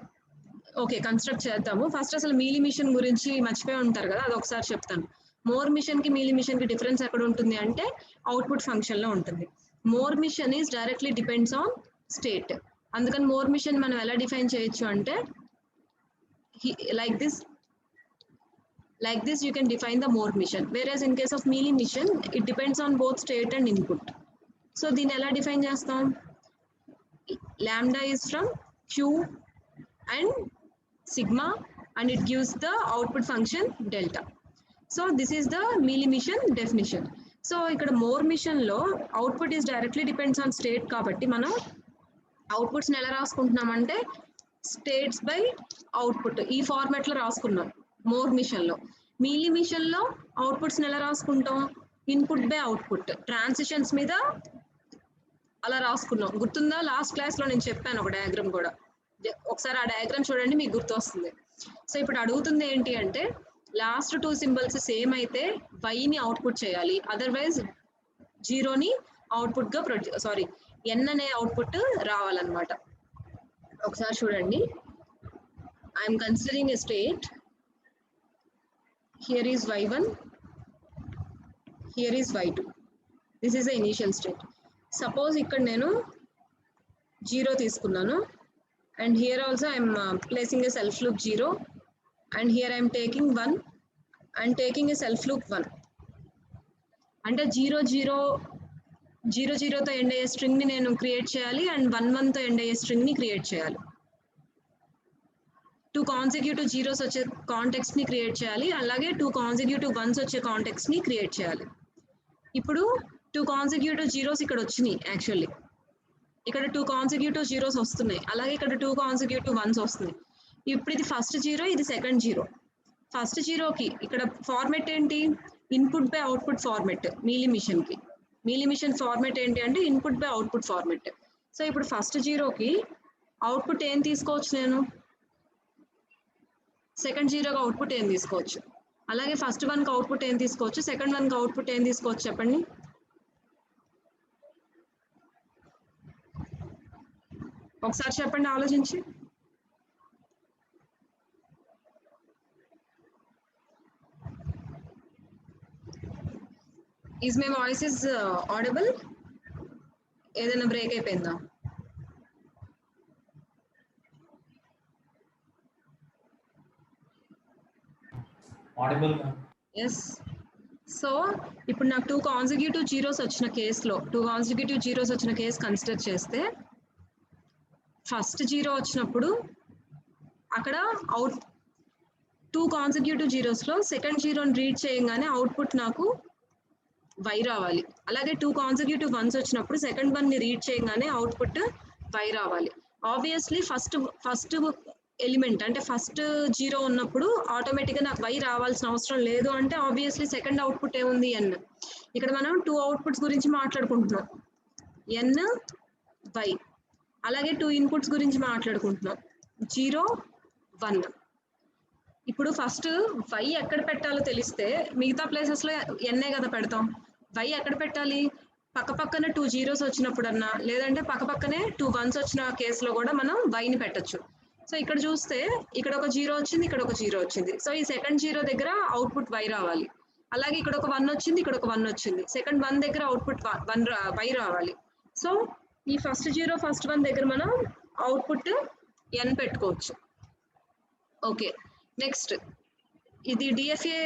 ఓకే, కన్స్ట్రక్ట్ చేద్దాము. ఫస్ట్ అసలు మీలీ మిషన్ గురించి మర్చిపోయి ఉంటారు కదా, అది ఒకసారి చెప్తాను. మోర్ మిషన్ కి మీలీ మిషన్ కి డిఫరెన్స్ ఎక్కడ ఉంటుంది అంటే అవుట్పుట్ ఫంక్షన్ లో ఉంటుంది. Moore machine is directly depends on state. అందుకని మోర్ మిషన్ మనం ఎలా డిఫైన్ చేయొచ్చు అంటే like this you can define the more mission, whereas in case of mealy mission it depends on both state and input. So దీన్ని ఎలా define చేస్తాం, lambda is from q and sigma and it gives the output function delta. So this is the mealy mission definition. So ఇక్కడ more machine లో output is directly depends on state కాబట్టి మనం outputs ఎలా రాసుకుంటున్నామంటే states by output ఈ format లో రాసుకున్నాం more machine లో. Mealy machine లో అవుట్పుట్స్ ఎలా రాసుకుంటాం, ఇన్పుట్ బై అవుట్పుట్ ట్రాన్సిషన్స్ మీద అలా రాసుకున్నాం. గుర్తుందా, లాస్ట్ క్లాస్ లో నేను చెప్పాను ఒక డయాగ్రామ్ కూడా, ఒకసారి ఆ డయాగ్రామ్ చూడండి మీకు గుర్తొస్తుంది. సో ఇప్పుడు అడుగుతుంది ఏంటి అంటే లాస్ట్ 2 సింబల్స్ సేమ్ అయితే Y ని అవుట్పుట్ చేయాలి, అదర్వైజ్ 0ని అవుట్పుట్ గా N అనే అవుట్పుట్ రావాలన్నమాట. ఒకసారి చూడండి, I'm considering a state. Here is Y1, here is Y2. This is the initial state. Suppose ఇక్కడ నేను 0 తీసుకున్నాను and here also I am placing a self loop 0 and here I am taking 1 and taking a self loop 1. అంటే 0 తో end అయ్యే string ని నేను create చేయాలి and 1 తో ఎండ్ అయ్యే స్ట్రింగ్ ని క్రియేట్ చేయాలి. 2 కాన్సిక్యూటివ్ జీరోస్ వచ్చే కాంటెక్స్ట్ ని క్రియేట్ చేయాలి, అలాగే 2 కాన్సిక్యూటివ్ వన్స్ వచ్చే కాంటెక్స్ట్ ని క్రియేట్ చేయాలి. ఇప్పుడు 2 కాన్సిక్యూటివ్ జీరోస్ ఇక్కడ వచ్చినాయి. యాక్చువల్లీ ఇక్కడ 2 కాన్సిక్యూటివ్ జీరోస్ వస్తున్నాయి, అలాగే ఇక్కడ 2 కాన్సిక్యూటివ్ వన్స్ వస్తున్నాయి. ఇప్పుడు ఇది ఫస్ట్ జీరో, ఇది సెకండ్ జీరో. ఫస్ట్ జీరోకి ఇక్కడ ఫార్మెట్ ఏంటి? Input by output format. Mealy machine format ఏంటి అంటే input by output format. So ఇప్పుడు ఫస్ట్ జీరోకి అవుట్పుట్ ఏం తీసుకోవచ్చు? నేను సెకండ్ జీరోకి అవుట్పుట్ ఏం తీసుకోవచ్చు, అలాగే ఫస్ట్ వన్కి అవుట్పుట్ ఏం తీసుకోవచ్చు, సెకండ్ వన్కి అవుట్పుట్ ఏం తీసుకోవచ్చు చెప్పండి. ఒకసారి చెప్పండి ఆలోచించి. Is my voice is audible? ఏదైనా బ్రేక్ అయిపోయిందా? ఆడిబుల్. ఎస్. సో ఇప్పుడు నాకు 2 కాన్సిక్యూటివ్ జీరోస్ వచ్చిన కేస్ కన్సిడర్ చేస్తే, ఫస్ట్ జీరో వచ్చినప్పుడు అక్కడ 2 కాన్సిక్యూటివ్ జీరోస్లో సెకండ్ జీరోని రీడ్ చేయగానే అవుట్పుట్ నాకు y రావాలి. అలాగే 2 కాన్సిక్యూటివ్ వన్స్ వచ్చినప్పుడు సెకండ్ వన్ని రీడ్ చేయగానే అవుట్పుట్ y రావాలి. ఆబ్వియస్లీ ఫస్ట్ ఎలిమెంట్ అంటే ఫస్ట్ జీరో ఉన్నప్పుడు ఆటోమేటిక్గా నాకు y రావాల్సిన అవసరం లేదు. అంటే ఆబ్వియస్లీ సెకండ్ అవుట్పుట్ ఏముంది? n. ఇక్కడ మనం 2 అవుట్పుట్స్ గురించి మాట్లాడుకుంటున్నాం, n, y. అలాగే 2 ఇన్పుట్స్ గురించి మాట్లాడుకుంటున్నాం, 0, 1. ఇప్పుడు ఫస్ట్ y ఎక్కడ పెట్టాలో తెలిస్తే మిగతా ప్లేసెస్లో ఎన్నే కదా పెడతాం. y ఎక్కడ పెట్టాలి? పక్కపక్కన 2 జీరోస్ వచ్చినప్పుడన్నా, లేదంటే పక్కపక్కనే 2 వన్స్ వచ్చిన కేసులో కూడా మనం yని పెట్టచ్చు. సో ఇక్కడ చూస్తే ఇక్కడ ఒక 0 వచ్చింది, ఇక్కడ ఒక 0 వచ్చింది. సో ఈ సెకండ్ జీరో దగ్గర అవుట్పుట్ y రావాలి. అలాగే ఇక్కడ ఒక 1 వచ్చింది, ఇక్కడ ఒక 1 వచ్చింది. సెకండ్ 1 దగ్గర అవుట్పుట్ y రావాలి. సో ఈ ఫస్ట్ జీరో ఫస్ట్ 1 దగ్గర మనం అవుట్పుట్ n పెట్టుకోవచ్చు. ఓకే, నెక్స్ట్ ఇది డిఎఫ్ఏ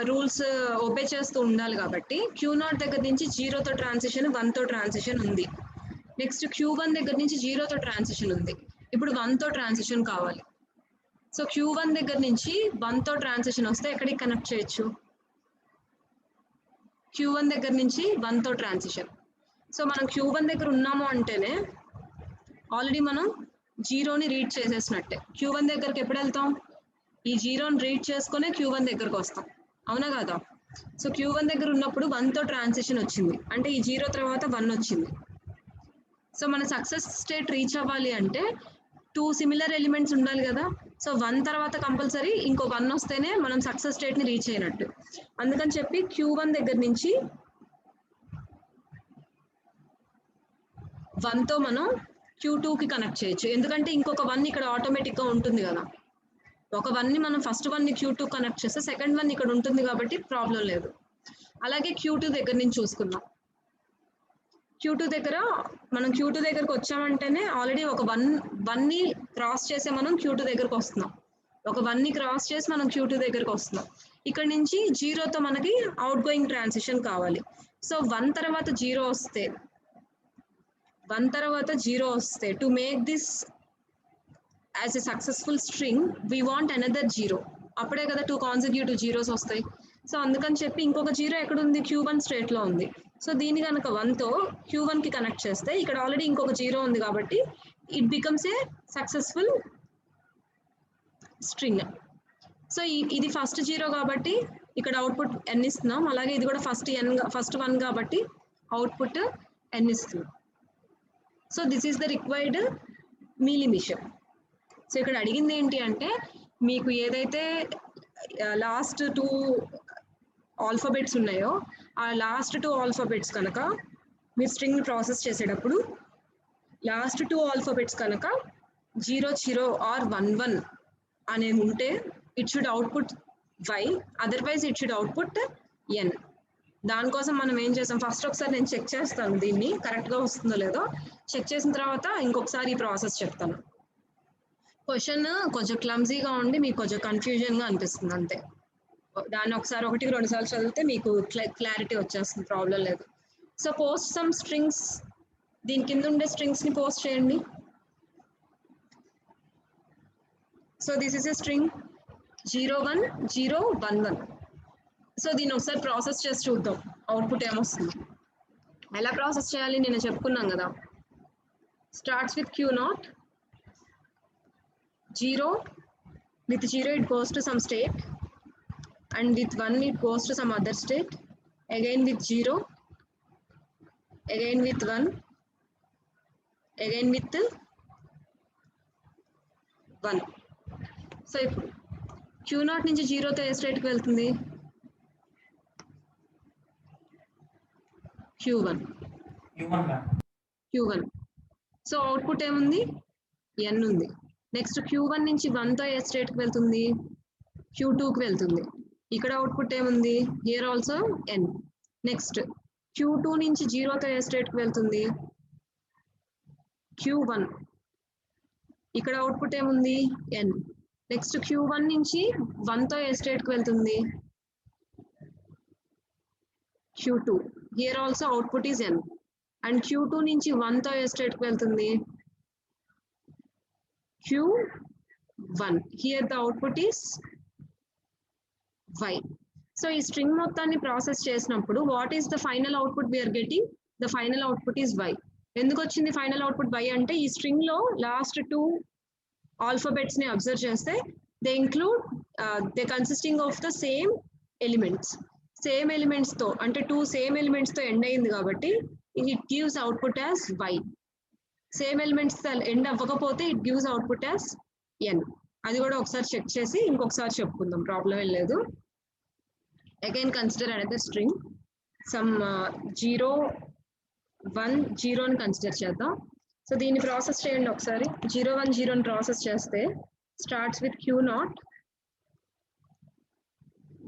రూల్స్ ఒబే చేస్తూ ఉండాలి కాబట్టి Q0 దగ్గర నుంచి 0తో ట్రాన్సిషన్, 1తో ట్రాన్సిషన్ ఉంది. నెక్స్ట్ Q1 దగ్గర నుంచి 0తో ట్రాన్సిషన్ ఉంది. ఇప్పుడు 1తో ట్రాన్సిషన్ కావాలి. సో Q1 దగ్గర నుంచి 1తో ట్రాన్సిషన్ వస్తే ఎక్కడికి కనెక్ట్ చేయొచ్చు? Q1 దగ్గర నుంచి 1తో ట్రాన్సిషన్. సో మనం Q1 దగ్గర ఉన్నాము అంటేనే ఆల్రెడీ మనం 0ని రీడ్ చేసేసినట్టే. Q1 దగ్గరికి ఎప్పుడు వెళ్తాం? ఈ 0ని రీడ్ చేసుకునే Q1 దగ్గరకు వస్తాం, అవునా కదా? సో Q1 దగ్గర ఉన్నప్పుడు 1తో ట్రాన్సిషన్ వచ్చింది, అంటే ఈ 0 తర్వాత 1 వచ్చింది. సో మన సక్సెస్ స్టేట్ రీచ్ అవ్వాలి అంటే 2 సిమిలర్ ఎలిమెంట్స్ ఉండాలి కదా. సో 1 తర్వాత కంపల్సరీ ఇంకో 1 వస్తేనే మనం సక్సెస్ స్టేట్ని రీచ్ అయినట్టు. అందుకని చెప్పి Q1 దగ్గర నుంచి 1తో మనం Q2కి కనెక్ట్ చేయొచ్చు, ఎందుకంటే ఇంకొక 1 ఇక్కడ ఆటోమేటిక్గా ఉంటుంది కదా. ఒక 1ని మనం ఫస్ట్ 1ని Q2 కనెక్ట్ చేస్తే సెకండ్ 1 ఇక్కడ ఉంటుంది కాబట్టి ప్రాబ్లం లేదు. అలాగే Q2 దగ్గర నుంచి చూసుకుందాం. Q2 దగ్గర మనం Q2 దగ్గరకు వచ్చామంటేనే ఆల్రెడీ ఒక 1ని క్రాస్ చేసే మనం Q2 దగ్గరకు వస్తున్నాం. ఒక 1ని క్రాస్ చేసి మనం Q2 దగ్గరకు వస్తున్నాం. ఇక్కడ నుంచి 0తో మనకి అవుట్ గోయింగ్ ట్రాన్సిషన్ కావాలి. సో 1 తర్వాత 0 వస్తే to make this as a successful string we want another 0. అప్పుడే కదా 2 కాన్సిక్యూటివ్ జీరోస్ వస్తాయి. సో అందుకని చెప్పి ఇంకొక 0 ఎక్కడ ఉంది? Q1 స్టేట్లో ఉంది. సో దీన్ని కనుక 1తో Q1కి కనెక్ట్ చేస్తే ఇక్కడ ఆల్రెడీ ఇంకొక 0 ఉంది కాబట్టి it becomes a successful string. So ఇది ఫస్ట్ 0 కాబట్టి ఇక్కడ అవుట్పుట్ n ఇస్తున్నాం, అలాగే ఇది కూడా ఫస్ట్ 1 కాబట్టి అవుట్పుట్ n ఇస్తున్నాం. So this is the required Mealy machine. So ఇక్కడ అడిగింది ఏంటి అంటే మీకు ఏదైతే లాస్ట్ 2 ఆల్ఫాబెట్స్ ఉన్నాయో ఆ లాస్ట్ 2 ఆల్ఫాబెట్స్ కనుక మీరు స్ట్రింగ్ ప్రాసెస్ చేసేటప్పుడు లాస్ట్ 2 ఆల్ఫాబెట్స్ కనుక 00 ఆర్ 11 అనేది ఉంటే it should output y, otherwise it should output n. దానికోసం మనం ఏం చేసాం, ఫస్ట్ ఒకసారి నేను చెక్ చేస్తాను దీన్ని కరెక్ట్ గా వస్తుందో లేదో. చెక్ చేసిన తర్వాత ఇంకొకసారి ఈ ప్రాసెస్ చెప్తాను. క్వశ్చన్ కొంచెం క్లమ్జీగా ఉండి మీకు కొంచెం కన్ఫ్యూజన్ గా అనిపిస్తుంది అంతే. దాన్ని ఒకసారి 1-2 సార్లు చదివితే మీకు క్లారిటీ వచ్చేస్తుంది, ప్రాబ్లం లేదు. సో పోస్ట్ సమ్ స్ట్రింగ్స్, దీని కింద ఉండే స్ట్రింగ్స్ ని పోస్ట్ చేయండి. So this is a string 010111. So దీన్ని ఒకసారి ప్రాసెస్ చేసి చూద్దాం అవుట్పుట్ ఏమొస్తుంది. ఎలా ప్రాసెస్ చేయాలి నేను చెప్పుకున్నాం కదా. Starts with Q0, 0, with 0 it goes to some state, and with 1 it goes to some other state, again with 0, again with 1, again with 1. So ఇప్పుడు Q0 నుంచి 0తో ఏ స్టేట్కి వెళ్తుంది? Q1. సో అవుట్పుట్ ఏముంది? n ఉంది. నెక్స్ట్ Q1 నుంచి 1తో ఏ స్టేట్కి వెళ్తుంది? Q2కి వెళ్తుంది. ఇక్కడ అవుట్పుట్ ఏముంది? Here also n. Next Q2 నుంచి 0తో ఏ స్టేట్కి వెళ్తుంది? Q1. ఇక్కడ అవుట్పుట్ ఏముంది? n. నెక్స్ట్ Q1 నుంచి 1తో ఏ స్టేట్కి వెళ్తుంది? Q2. Here also output is n. And Q2 నుంచి 1తో ఏ స్టేట్కి వెళ్తుంది? Q1. Here the output is y. So ఈ స్ట్రింగ్ మొత్తాన్ని ప్రాసెస్ చేసినప్పుడు what is the final output we are getting? The final output is y. ఎందుకు వచ్చింది ఫైనల్ అవుట్పుట్ y అంటే ఈ స్ట్రింగ్ లో లాస్ట్ 2 ఆల్ఫాబెట్స్ ని అబ్జర్వ్ చేస్తే they include they consisting of the same elements. Same elements తో అంటే 2 సేమ్ ఎలిమెంట్స్ తో ఎండ్ అయింది కాబట్టి it gives output as y. Same elements తో ఎండ్ అవ్వకపోతే it gives output as n. అది కూడా ఒకసారి చెక్ చేసి ఇంకొకసారి చెప్పుకుందాం, ప్రాబ్లం ఏం లేదు. Again consider another string some 0 1 0 అని కన్సిడర్ చేద్దాం. సో దీన్ని ప్రాసెస్ చేయండి ఒకసారి. 0 1 0 అని ప్రాసెస్ చేస్తే starts with Q0,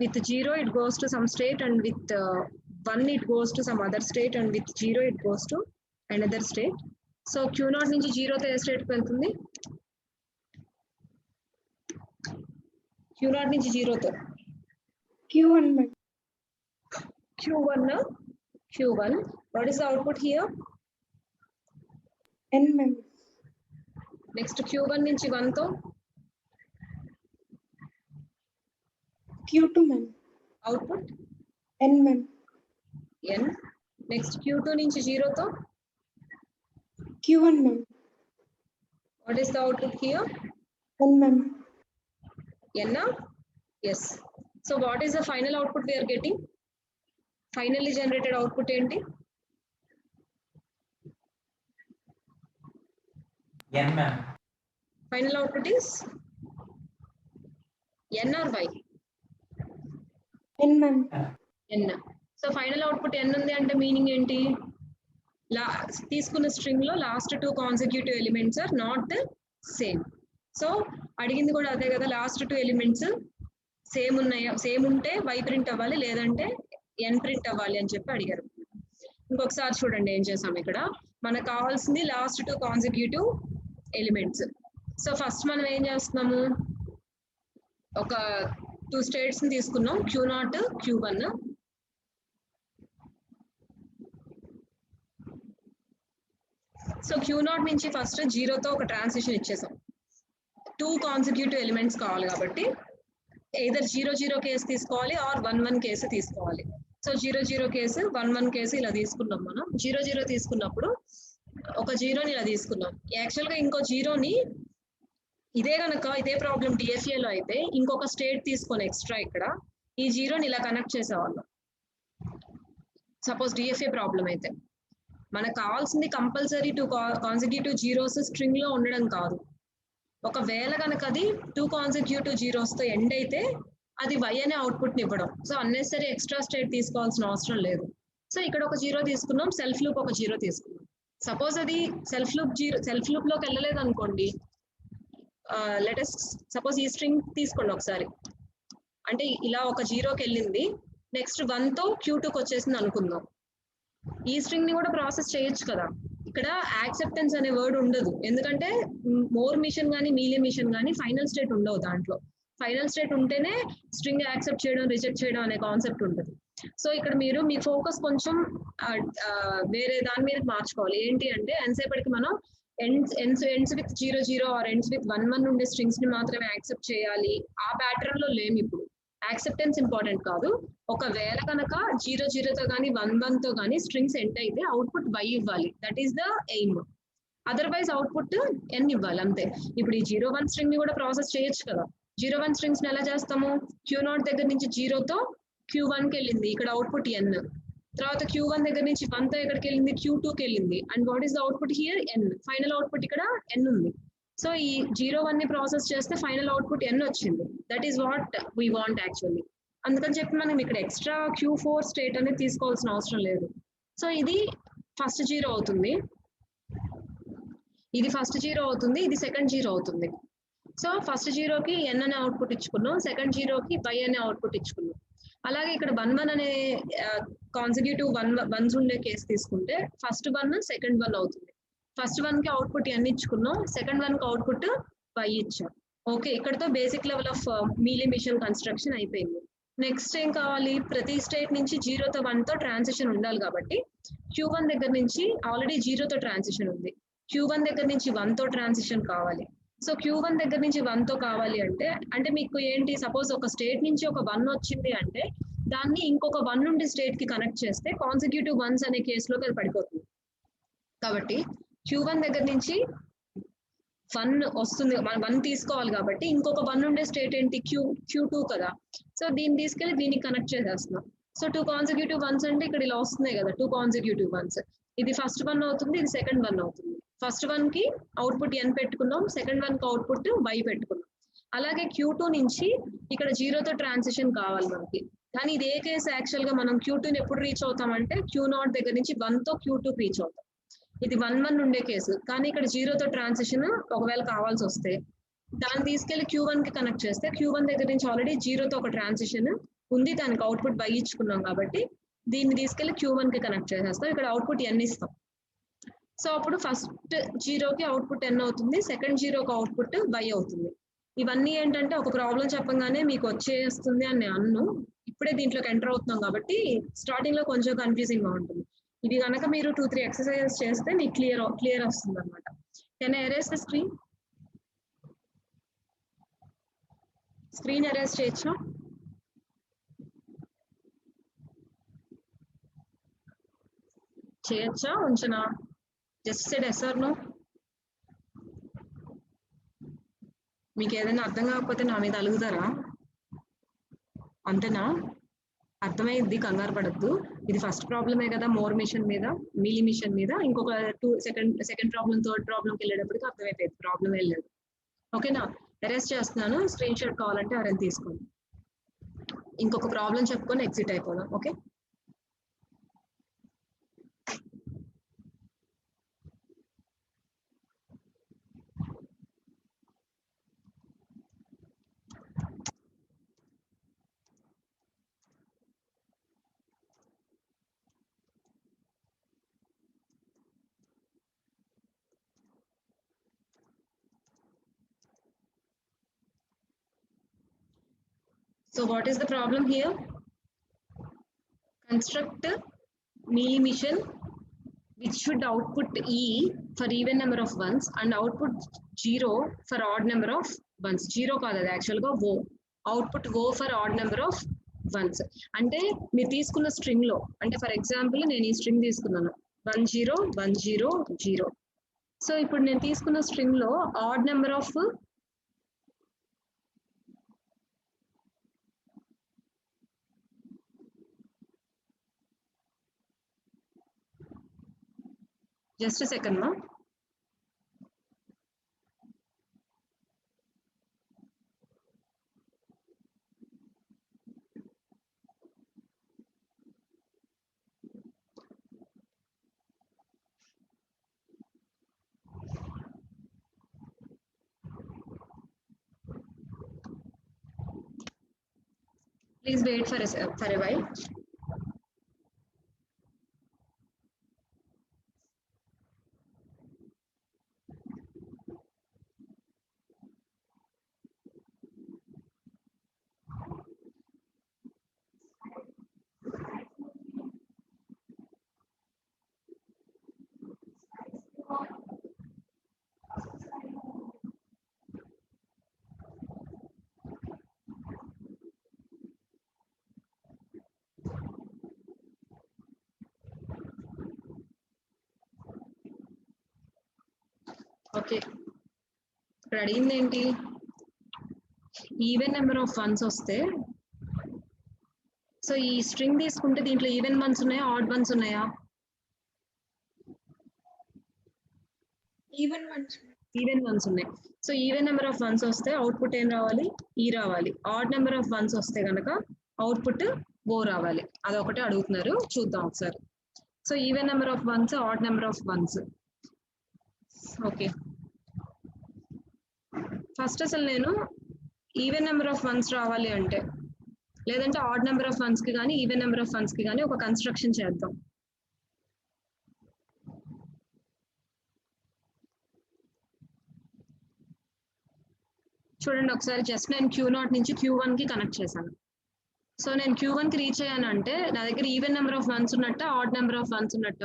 with 0 it goes to some state, and with 1 it goes to some other state, and with 0 it goes to another state. So Q0 నుంచి 0తో ఏ స్టేట్కి వెళ్తుంది? Q0 నుంచి 0తో Q1 ma'am. Q1. What is the output here? N ma'am. Next Q1 నుంచి 1తో Q2 ma'am. Output N ma'am. n. Next Q2 నుంచి 0తో Q1 ma'am. what is the output here? N ma'am. n. Yes. So what is the final output we are getting? Finally generated output ఏంటి? n ma'am. Final output is n or y? N ma'am. n. So final output n ఉంది అంటే meaning ఏంటి? తీసుకున్న string లో last 2 consecutive elements are not the same. So అడిగింది కూడా అదే కదా, లాస్ట్ 2 ఎలిమెంట్స్ సేమ్ ఉన్నాయా? సేమ్ ఉంటే y ప్రింట్ అవ్వాలి, లేదంటే n ప్రింట్ అవ్వాలి అని చెప్పి అడిగారు. ఇంకొకసారి చూడండి ఏం చేసాం ఇక్కడ. మనకు కావాల్సింది last 2 consecutive elements. So first మనం ఏం చేస్తున్నాము, ఒక 2 స్టేట్స్ ని తీసుకున్నాం, Q0 Q1. సో Q0 నుంచి ఫస్ట్ 0తో ఒక ట్రాన్సిషన్ ఇచ్చేసాం. 2 కాన్సిక్యూటివ్ ఎలిమెంట్స్ కావాలి కాబట్టి either 0 కేసు తీసుకోవాలి ఆర్ 1 కేసు తీసుకోవాలి. సో 0 కేసు 1 కేసు ఇలా తీసుకున్నాం. మనం 0 తీసుకున్నప్పుడు ఒక 0ని ఇలా తీసుకున్నాం. యాక్చువల్గా ఇంకో 0ని ఇదే ప్రాబ్లం DFA లో అయితే ఇంకొక స్టేట్ తీసుకొని ఎక్స్ట్రా ఇక్కడ ఈ 0ని ఇలా కనెక్ట్ చేసేవాళ్ళం. సపోజ్ DFA ప్రాబ్లం అయితే మనకు కావాల్సింది కంపల్సరీ 2 కాన్సిక్యూటివ్ జీరోస్ స్ట్రింగ్ లో ఉండడం కాదు. ఒకవేళ కనుక అది 2 కాన్సిక్యూటివ్ జీరోస్ తో ఎండ్ అయితే అది y అనే అవుట్పుట్ ని ఇవ్వడం. సో అన్నెసరీ ఎక్స్ట్రా స్టేట్ తీసుకోవాల్సిన అవసరం లేదు. సో ఇక్కడ ఒక 0 తీసుకున్నాం, సెల్ఫ్ లూప్ ఒక 0 తీసుకున్నాం. సపోజ్ అది సెల్ఫ్ లూప్ లోకి వెళ్ళలేదు అనుకోండి, లెట్ us సపోజ్ ఈ స్ట్రింగ్ తీసుకోండి ఒకసారి. అంటే ఇలా ఒక 0కి వెళ్ళింది, నెక్స్ట్ 1 తో Q2 కి వచ్చేసింది అనుకుందాం. ఈ స్ట్రింగ్ ని కూడా ప్రాసెస్ చేయొచ్చు కదా. ఇక్కడ యాక్సెప్టెన్స్ అనే వర్డ్ ఉండదు, ఎందుకంటే మోర్ మిషన్ కానీ మీలియం మిషన్ కానీ ఫైనల్ స్టేట్ ఉండవు దాంట్లో. ఫైనల్ స్టేట్ ఉంటేనే స్ట్రింగ్ యాక్సెప్ట్ చేయడం రిజెక్ట్ చేయడం అనే కాన్సెప్ట్ ఉంటుంది. సో ఇక్కడ మీరు మీ ఫోకస్ కొంచెం వేరే దాని మీద మార్చుకోవాలి. ఏంటి అంటే ఎంతసేపటికి మనం ends with 00 or ends with 11 ఉండే స్ట్రింగ్స్ ని మాత్రమే యాక్సెప్ట్ చేయాలి ఆ ప్యాటర్న్ లో లేము ఇప్పుడు. యాక్సెప్టెన్స్ ఇంపార్టెంట్ కాదు. ఒకవేళ కనుక 00 తో కానీ 11 తో కానీ స్ట్రింగ్స్ ఎండ్ అయితే అవుట్పుట్ y ఇవ్వాలి, that is the aim. Otherwise output n ఇవ్వాలి అంతే. ఇప్పుడు ఈ 01 స్ట్రింగ్ ని కూడా ప్రాసెస్ చేయొచ్చు కదా. 01 స్ట్రింగ్స్ ని ఎలా చేస్తాము, Q0 దగ్గర నుంచి 0 తో Q1 కి వెళ్ళింది, ఇక్కడ అవుట్పుట్ n. తర్వాత Q1 దగ్గర నుంచి 1 తో ఎక్కడికి వెళ్ళింది, Q2 కి వెళ్ళింది. And what is the output here, n. Final output ఇక్కడ n ఉంది. సో ఈ 01 ని ప్రాసెస్ చేస్తే ఫైనల్ అవుట్పుట్ n వచ్చింది. That is what we want actually. అందుకని చెప్పి మనం ఇక్కడ ఎక్స్ట్రా Q4 స్టేట్ అనేది తీసుకోవాల్సిన అవసరం లేదు. సో ఇది ఫస్ట్ 0 అవుతుంది, ఇది ఫస్ట్ 0 అవుతుంది, ఇది సెకండ్ 0 అవుతుంది. సో ఫస్ట్ 0కి n అనే అవుట్పుట్ ఇచ్చుకున్నాం, సెకండ్ 0కి y అనే అవుట్పుట్ ఇచ్చుకున్నాం. అలాగే ఇక్కడ 1 అనే కాన్సిక్యూటివ్ వన్స్ ఉండే కేసు తీసుకుంటే ఫస్ట్ 1 సెకండ్ 1 అవుతుంది. ఫస్ట్ 1 కి అవుట్పుట్ n ఇచ్చుకున్నాం, సెకండ్ 1 కి అవుట్పుట్ y ఇచ్చాం. ఓకే, ఇక్కడతో basic level of Mealy machine construction అయిపోయింది. నెక్స్ట్ ఏం కావాలి, ప్రతి స్టేట్ నుంచి 0 తో 1 తో ట్రాన్సిషన్ ఉండాలి కాబట్టి Q1 దగ్గర నుంచి ఆల్రెడీ 0 తో ట్రాన్సిషన్ ఉంది, Q1 దగ్గర నుంచి 1 తో ట్రాన్సిషన్ కావాలి. సో Q1 దగ్గర నుంచి 1 తో కావాలి అంటే మీకు ఏంటి, సపోజ్ ఒక స్టేట్ నుంచి ఒక 1 వచ్చింది అంటే దాన్ని ఇంకొక 1 నుండి స్టేట్ కి కనెక్ట్ చేస్తే కాన్సిక్యూటివ్ వన్స్ అనే కేసులోకి అది పడిపోతుంది. కాబట్టి Q1 దగ్గర నుంచి 1 వస్తుంది, మనం 1 తీసుకోవాలి కాబట్టి ఇంకొక 1 ఉండే స్టేట్ ఏంటి, Q2 కదా. సో దీన్ని తీసుకెళ్లి దీనికి కనెక్ట్ చేసేస్తున్నాం. సో 2 కాన్సిక్యూటివ్ వన్స్ అంటే ఇక్కడ ఇలా వస్తున్నాయి కదా, 2 కాన్సిక్యూటివ్ వన్స్. ఇది ఫస్ట్ 1 అవుతుంది, ఇది సెకండ్ 1 అవుతుంది. ఫస్ట్ 1 కి అవుట్పుట్ n పెట్టుకున్నాం, సెకండ్ 1 కి అవుట్పుట్ y పెట్టుకున్నాం. అలాగే Q2 నుంచి ఇక్కడ 0 తో ట్రాన్సిషన్ కావాలి మనకి. కానీ ఇది ఏ కేసు, యాక్చువల్ గా మనం Q2 ని ఎప్పుడు రీచ్ అవుతామంటే Q0 దగ్గర నుంచి 1 తో Q2 రీచ్ అవుతాం. ఇది 1 ఉండే కేసు, కానీ ఇక్కడ 0 తో ట్రాన్సిషన్ ఒకవేళ కావాల్సి వస్తే దాన్ని తీసుకెళ్లి Q1 కి కనెక్ట్ చేస్తే Q1 దగ్గర నుంచి ఆల్రెడీ 0 తో ఒక ట్రాన్సిషన్ ఉంది, దానికి అవుట్పుట్ y ఇచ్చుకున్నాం కాబట్టి దీన్ని తీసుకెళ్లి Q1 కి కనెక్ట్ చేసేస్తాం, ఇక్కడ అవుట్పుట్ n ఇస్తాం. సో అప్పుడు ఫస్ట్ 0కి అవుట్పుట్ n అవుతుంది, సెకండ్ 0కి అవుట్పుట్ y అవుతుంది. ఇవన్నీ ఏంటంటే ఒక ప్రాబ్లం చెప్పగానే మీకు వచ్చేస్తుంది అని నేను అన్ను, ఇప్పుడే దీంట్లోకి ఎంటర్ అవుతున్నాం కాబట్టి స్టార్టింగ్ లో కొంచెం కన్ఫ్యూజింగ్ గా ఉంటుంది. ఇది కనుక మీరు 2-3 ఎక్సర్సైజెస్ చేస్తే మీకు క్లియర్ వస్తుంది అనమాట. Can I erase the screen erase చేయొచ్చు? చేయొచ్చా, ఉంచనా? Just said yes or no. మీకు ఏదైనా అర్థం కాకపోతే నా మీద అలుగుతారా? అంతేనా? అర్థమైంది, కంగారు పడద్దు. ఇది ఫస్ట్ ప్రాబ్లమే కదా, మోర్ మిషన్ మీద, మీలి మిషన్ మీద. ఇంకొక సెకండ్ ప్రాబ్లం, థర్డ్ ప్రాబ్లంకి వెళ్ళేటప్పటికి అర్థమైపోయింది, ప్రాబ్లం వెళ్ళలేదు. ఓకేనా? అరెస్ట్ చేస్తున్నాను, స్క్రీన్ షాట్ కావాలంటే ఎవరైనా తీసుకోండి. ఇంకొక ప్రాబ్లం చెప్పుకొని ఎగ్జిట్ అయిపోదాం. Okay, so what is the problem here? Construct mealy mission which should output E for even number of ones and output 0 for odd number of ones. 0 కాదు, అది actual గా O. Output O for odd number of ones. అంటే మీరు తీసుకున్న string లో, అంటే for example నేను ఈ స్ట్రింగ్ తీసుకున్నాను 101000. సో ఇప్పుడు నేను తీసుకున్న స్ట్రింగ్ లో add number of just a second ma. Please wait for a while. Okay, ఇక్కడ అడిగింది ఏంటి? ఈవెన్ నెంబర్ ఆఫ్ వన్స్ వస్తే, సో ఈ స్ట్రింగ్ తీసుకుంటే దీంట్లో ఈవెన్ వన్స్ ఉన్నాయా, ఆడ్ వన్స్ ఉన్నాయా? Even ones. ఈవెన్ వన్స్ ఉన్నాయి. So even number of once వస్తే అవుట్పుట్ ఏం రావాలి? ఈ రావాలి. ఆడ్ నెంబర్ ఆఫ్ వన్స్ వస్తే కనుక అవుట్పుట్ ఓ రావాలి. అదొకటే అడుగుతున్నారు, చూద్దాం ఒకసారి. So even number of once, add number of once. Okay, first అసలు నేను ఈవెన్ నెంబర్ ఆఫ్ వన్స్ రావాలి అంటే, లేదంటే ఆడ్ నెంబర్ ఆఫ్ వన్స్ కి కానీ ఈవెన్ నెంబర్ ఆఫ్ వన్స్ కి కానీ ఒక కన్స్ట్రక్షన్ చేద్దాం. చూడండి ఒకసారి, జస్ట్ నేను Q0 నుంచి Q1 కి కనెక్ట్ చేశాను. సో నేను Q1 కి రీచ్ అయ్యాను అంటే నా దగ్గర ఈవెన్ నెంబర్ ఆఫ్ వన్స్ ఉన్నట్ట, ఆడ్ నెంబర్ ఆఫ్ వన్స్ ఉన్నట్ట?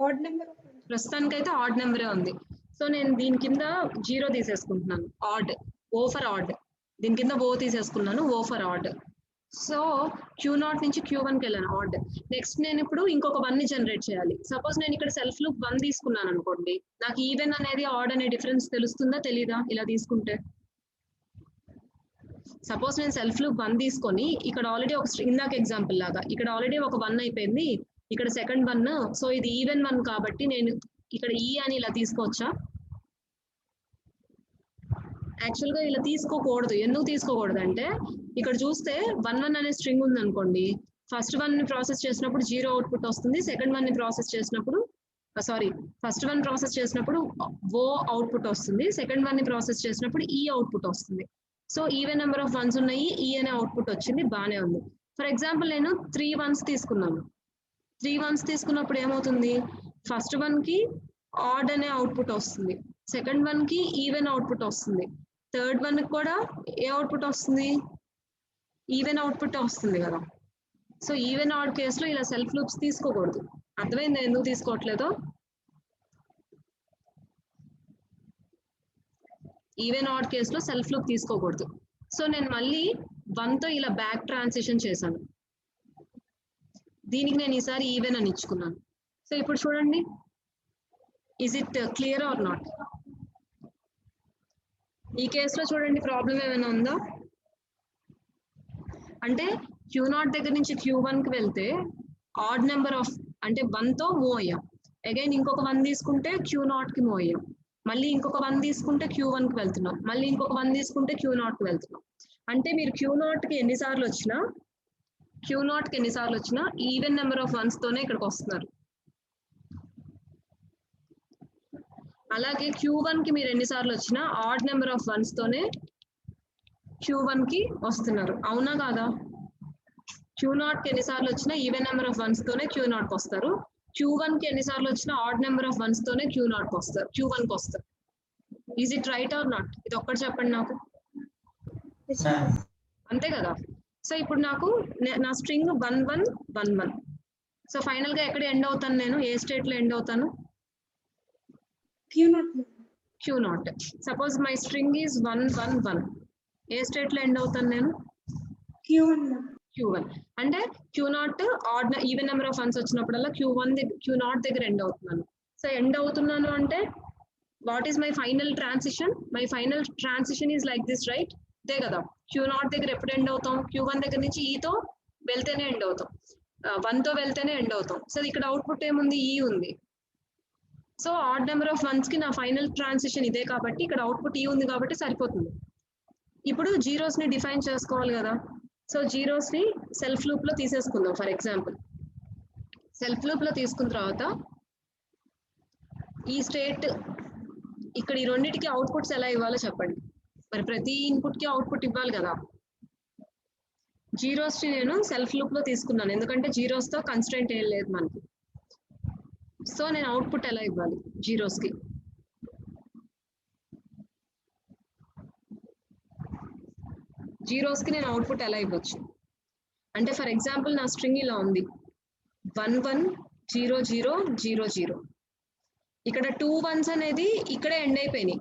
Odd number. ప్రస్తుతానికైతే ఆడ్ నెంబరే ఉంది. సో నేను దీని కింద 0 తీసేసుకుంటున్నాను, ఆడ్, ఓ ఫర్ ఆడ్. దీని కింద ఓ తీసేసుకున్నాను, ఓ ఫర్ ఆడ్. సో Q0 నుంచి Q1కి వెళ్ళాను, ఆడ్. నెక్స్ట్ నేను ఇప్పుడు ఇంకొక 1 ని జనరేట్ చేయాలి. సపోజ్ నేను ఇక్కడ సెల్ఫ్ లూప్ 1 తీసుకున్నాను అనుకోండి, నాకు ఈవెన్ అనేది ఆడ్ అనే డిఫరెన్స్ తెలుస్తుందా తెలీదా ఇలా తీసుకుంటే? సపోజ్ నేను సెల్ఫ్ లూప్ 1 తీసుకొని ఇక్కడ ఆల్రెడీ ఒక ఇందాక ఎగ్జాంపుల్ లాగా ఇక్కడ ఆల్రెడీ ఒక 1 అయిపోయింది, ఇక్కడ సెకండ్ 1. సో ఇది ఈవెన్ 1 కాబట్టి నేను ఇక్కడ ఈ అని ఇలా తీసుకోవచ్చా? యాక్చువల్ గా ఇలా తీసుకోకూడదు. ఎందుకు తీసుకోకూడదు అంటే, ఇక్కడ చూస్తే 1 అనే స్ట్రింగ్ ఉంది అనుకోండి, ఫస్ట్ 1 ని ప్రాసెస్ చేసినప్పుడు 0 అవుట్పుట్ వస్తుంది, సెకండ్ 1 ని ప్రాసెస్ చేసినప్పుడు ఫస్ట్ 1 ప్రాసెస్ చేసినప్పుడు ఓ అవుట్పుట్ వస్తుంది, సెకండ్ 1 ని ప్రాసెస్ చేసినప్పుడు ఈ అవుట్పుట్ వస్తుంది. So even number of ones ఉన్నాయి, ఈ అనే అవుట్పుట్ వచ్చింది, బానే ఉంది. ఫర్ ఎగ్జాంపుల్ నేను 3 వన్స్ తీసుకున్నాను. 3 వన్స్ తీసుకున్నప్పుడు ఏమవుతుంది? ఫస్ట్ 1 కి ఆడ్ అనే అవుట్పుట్ వస్తుంది, సెకండ్ 1 కి ఈవెన్ అవుట్పుట్ వస్తుంది, థర్డ్ 1 కి కూడా ఏ అవుట్పుట్ వస్తుంది? ఈవెన్ అవుట్పుట్ వస్తుంది కదా. సో ఈవెన్ ఆడ్ కేసులో ఇలా సెల్ఫ్ లూప్స్ తీసుకోకూడదు. అర్థమైందా ఎందుకు తీసుకోవట్లేదో? ఈవెన్ ఆడ్ కేసులో సెల్ఫ్ లూప్ తీసుకోకూడదు. సో నేను మళ్ళీ 1తో ఇలా బ్యాక్ ట్రాన్సిషన్ చేశాను, దీనికి నేను ఈసారి ఈవెన్ అని ఇచ్చుకున్నాను. సో ఇప్పుడు చూడండి, is it clear or not? ఈ కేసులో చూడండి, ప్రాబ్లం ఏమైనా ఉందా అంటే, Q0 దగ్గర నుంచి Q1 కి వెళ్తే ఆడ్ నెంబర్ ఆఫ్ అంటే 1తో మూవ్ అయ్యాం, అగైన్ ఇంకొక 1 తీసుకుంటే Q0 కి మూవ్ అయ్యాం, మళ్ళీ ఇంకొక 1 తీసుకుంటే Q1 కి వెళ్తున్నాం, మళ్ళీ ఇంకొక 1 తీసుకుంటే Q0 కి వెళ్తున్నాం. అంటే మీరు Q0 కి ఎన్నిసార్లు వచ్చినా ఈవెన్ నెంబర్ ఆఫ్ వన్స్ తోనే ఇక్కడికి వస్తున్నారు. అలాగే Q1 కి మీరు ఎన్నిసార్లు వచ్చినా ఆడ్ నెంబర్ ఆఫ్ వన్స్ తోనే Q1 కి వస్తున్నారు, అవునా కాదా? Q0 కి ఎన్నిసార్లు వచ్చినా ఈవెన్ నెంబర్ ఆఫ్ వన్స్ తోనే Q0 కి వస్తారు, Q1 కి ఎన్నిసార్లు వచ్చినా ఆడ్ నెంబర్ ఆఫ్ వన్స్ తోనే Q1 కి వస్తారు. Is it right or not? ఇది ఒక్కటి చెప్పండి నాకు. అంతే కదా. సో ఇప్పుడు నాకు నా స్ట్రింగ్ 1 1 1 1. సో ఫైనల్ గా ఎక్కడ ఎండ్ అవుతాను? నేను ఏ స్టేట్ లో ఎండ్ అవుతాను? Q0. Suppose my string is 1 1 1. A state లో ఎండ్ అవుతాను నేను? Q1. అంటే Q0 odd even number of once వచ్చినప్పుడల్లా Q0 దగ్గర ఎండ్ అవుతున్నాను. సో ఎండ్ అవుతున్నాను అంటే what is my final transition? My final transition is like this, right? ఇదే కదా. Q0 దగ్గర ఎప్పుడు ఎండ్ అవుతాం? Q1 దగ్గర నుంచి ఈతో వెళ్తేనే ఎండ్ అవుతాం, 1తో వెళ్తేనే ఎండ్ అవుతాం. సో ఇక్కడ అవుట్పుట్ ఏముంది? ఈ ఉంది. So odd number of once కి నా ఫైనల్ ట్రాన్సిషన్ ఇదే కాబట్టి ఇక్కడ అవుట్పుట్ ఈ ఉంది కాబట్టి సరిపోతుంది. ఇప్పుడు జీరోస్ ని డిఫైన్ చేసుకోవాలి కదా. సో జీరోస్ ని సెల్ఫ్ లూప్ లో తీసేసుకుందాం. ఫర్ ఎగ్జాంపుల్ సెల్ఫ్ లూప్ లో తీసుకున్న తర్వాత ఈ స్టేట్ ఇక్కడ ఈ రెండింటికి అవుట్పుట్స్ ఎలా ఇవ్వాలో చెప్పండి. మరి ప్రతి ఇన్పుట్ కి అవుట్పుట్ ఇవ్వాలి కదా. జీరోస్ ని నేను సెల్ఫ్ లూప్ లో తీసుకున్నాను ఎందుకంటే జీరోస్ తో కన్స్ట్రెంట్ ఏం లేదు మనకి. సో నేను అవుట్పుట్ ఎలా ఇవ్వాలి జీరోస్ కి? జీరోస్ కి నేను అవుట్పుట్ ఎలా ఇవ్వచ్చు అంటే ఫర్ ఎగ్జాంపుల్ నా స్ట్రింగ్ ఇలా ఉంది 110000. ఇక్కడ 2 వన్స్ అనేది ఇక్కడే ఎండ్ అయిపోయినాయి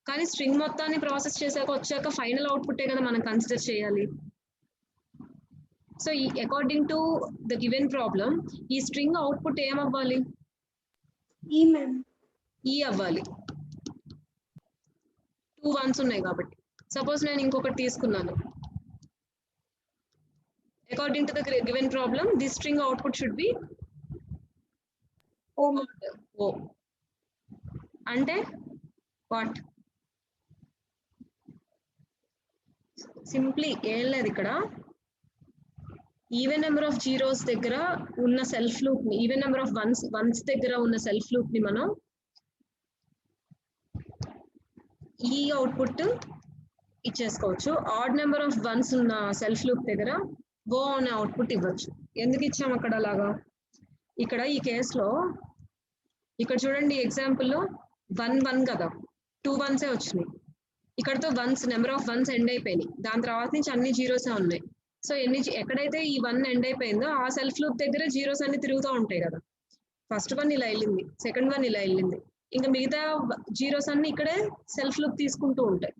కానీ స్ట్రింగ్ మొత్తాన్ని ప్రాసెస్ చేశాక వచ్చాక ఫైనల్ అవుట్పుట్టే కదా మనం కన్సిడర్ చేయాలి. సో ఈ according to the given problem ఈ స్ట్రింగ్ అవుట్పుట్ ఏమవ్వాలి? ఈ మ్యామ్ ఈ అవ్వాలి. 2 వన్స్ ఉన్నాయి కాబట్టి. సపోజ్ నేను ఇంకొకటి తీసుకున్నాను. According to the given problem this string output should be O O. అంటే వాట్? సింప్లీ ఏం లేదు ఇక్కడ ఈవెన్ నెంబర్ ఆఫ్ జీరోస్ దగ్గర ఉన్న సెల్ఫ్ లూప్ ని ఈవెన్ నెంబర్ ఆఫ్ వన్స్ దగ్గర ఉన్న సెల్ఫ్ లూప్ ని మనం ఈ అవుట్పుట్ ఇచ్చేసుకోవచ్చు. ఆడ్ నెంబర్ ఆఫ్ వన్స్ ఉన్న సెల్ఫ్ లూప్ దగ్గర ఓ అనే అవుట్పుట్ ఇవ్వచ్చు. ఎందుకు ఇచ్చాం అక్కడ అలాగా? ఇక్కడ ఈ కేసులో ఇక్కడ చూడండి ఎగ్జాంపుల్ 1 కదా 2 వన్సే వచ్చినాయి. ఇక్కడతో once number of once end అయిపోయినాయి. దాని తర్వాత నుంచి అన్ని జీరోసే ఉన్నాయి. సో ఎక్కడైతే ఈ 1 ఎండ్ అయిపోయిందో ఆ సెల్ఫ్ లూప్ దగ్గర జీరోస్ అన్ని తిరుగుతూ ఉంటాయి కదా. ఫస్ట్ వన్ ఇలా వెళ్ళింది, సెకండ్ వన్ ఇలా వెళ్ళింది, ఇంకా మిగతా జీరోస్ అన్ని ఇక్కడే సెల్ఫ్ లూప్ తీసుకుంటూ ఉంటాయి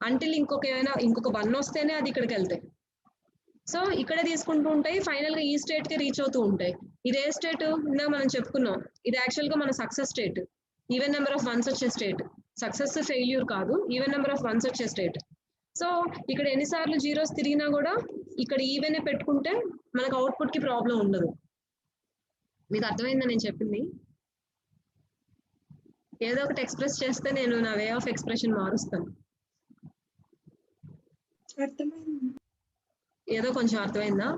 అంటిల్ ఇంకొక 1 వస్తేనే అది ఇక్కడికి వెళ్తాయి. సో ఇక్కడే తీసుకుంటూ ఉంటాయి, ఫైనల్ గా ఈ స్టేట్ కి రీచ్ అవుతూ ఉంటాయి. ఇదే స్టేట్ ఇందాక మనం చెప్పుకున్నాం, ఇది యాక్చువల్ గా మన success state, even number of once వచ్చే స్టేట్. సక్సెస్ ఫెయిల్యూర్ కాదు, ఈవెన్ నెంబర్ ఆఫ్ వన్స్ వచ్చే స్టేట్. సో ఇక్కడ ఎన్నిసార్లు జీరోస్ తిరిగినా కూడా ఇక్కడ ఈవెనే పెట్టుకుంటే మనకు అవుట్పుట్ కి ప్రాబ్లం ఉండదు. మీకు అర్థమైందా నేను చెప్పింది? ఏదో ఒకటి ఎక్స్ప్రెస్ చేస్తే నేను నా వే ఆఫ్ ఎక్స్ప్రెషన్ మారుస్తాను. అర్థమైంది ఏదో కొంచెం అర్థమైందా?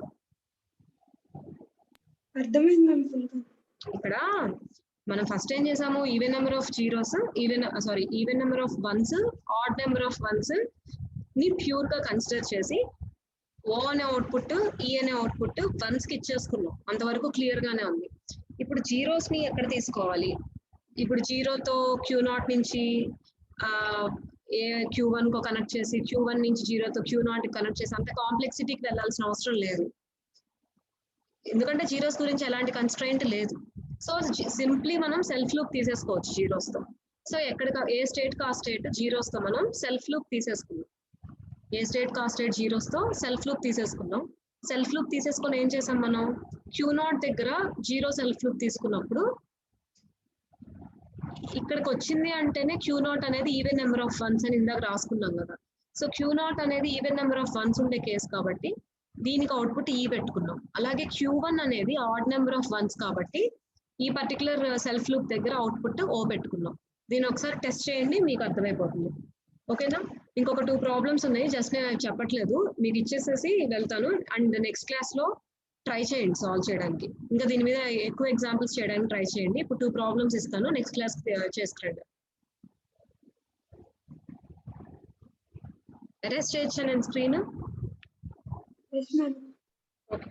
అర్థమైంది మ్యామ్ ఫుల్ గా. ఇక్కడ మనం ఫస్ట్ ఏం చేసాము, even number of zeros even number of once, add number of once ని ప్యూర్ గా కన్సిడర్ చేసి ఓ అనే అవుట్పుట్, ఈ అనే అవుట్పుట్ వన్స్ కి ఇచ్చేసుకున్నాం. అంతవరకు క్లియర్ గానే ఉంది. ఇప్పుడు జీరోస్ ని ఎక్కడ తీసుకోవాలి? ఇప్పుడు జీరోతో Q0 నుంచి ఏ Q1 కో కనెక్ట్ చేసి Q1 నుంచి జీరోతో Q0 కనెక్ట్ చేసి అంత కాంప్లెక్సిటీకి వెళ్ళాల్సిన అవసరం లేదు, ఎందుకంటే జీరోస్ గురించి ఎలాంటి కన్స్ట్రైంట్ లేదు. సో సింప్లీ మనం సెల్ఫ్ లూప్ తీసేసుకోవచ్చు జీరోస్ తో. సో ఏ స్టేట్ కా స్టేట్ జీరోస్ తో మనం సెల్ఫ్ లూప్ తీసేసుకున్నాం. ఏ స్టేట్ కా స్టేట్ జీరోస్ తో సెల్ఫ్ లూప్ తీసేసుకున్నాం. సెల్ఫ్ లూప్ తీసేసుకొని ఏం చేసాం మనం, Q0 దగ్గర జీరో సెల్ఫ్ లూప్ తీసుకున్నప్పుడు ఇక్కడికి వచ్చింది అంటేనే Q0 అనేది ఈవెన్ నెంబర్ ఆఫ్ వన్స్ అని ఇందాక రాసుకున్నాం కదా. సో Q0 అనేది ఈవెన్ నెంబర్ ఆఫ్ వన్స్ ఉండే కేసు కాబట్టి దీనికి అవుట్పుట్ ఈ పెట్టుకున్నాం. అలాగే Q1 అనేది ఆడ్ నెంబర్ ఆఫ్ వన్స్ కాబట్టి ఈ పర్టికులర్ సెల్ఫ్ లూప్ దగ్గర అవుట్పుట్ ఓ పెట్టుకున్నాం. దీన్ని ఒకసారి టెస్ట్ చేయండి, మీకు అర్థమైపోతుంది. ఓకేనా? ఇంకొక 2 ప్రాబ్లమ్స్ ఉన్నాయి, జస్ట్ నేను చెప్పట్లేదు, మీకు ఇచ్చేసేసి వెళ్తాను. అండ్ నెక్స్ట్ క్లాస్ లో ట్రై చేయండి సాల్వ్ చేయడానికి. ఇంకా దీని మీద ఎక్కువ ఎగ్జాంపుల్స్ చేయడానికి ట్రై చేయండి. ఇప్పుడు 2 ప్రాబ్లమ్స్ ఇస్తాను, నెక్స్ట్ క్లాస్ చేసుకురండి. అరెస్ట్ చేయొచ్చా నేను screen? Yes ma'am. Okay.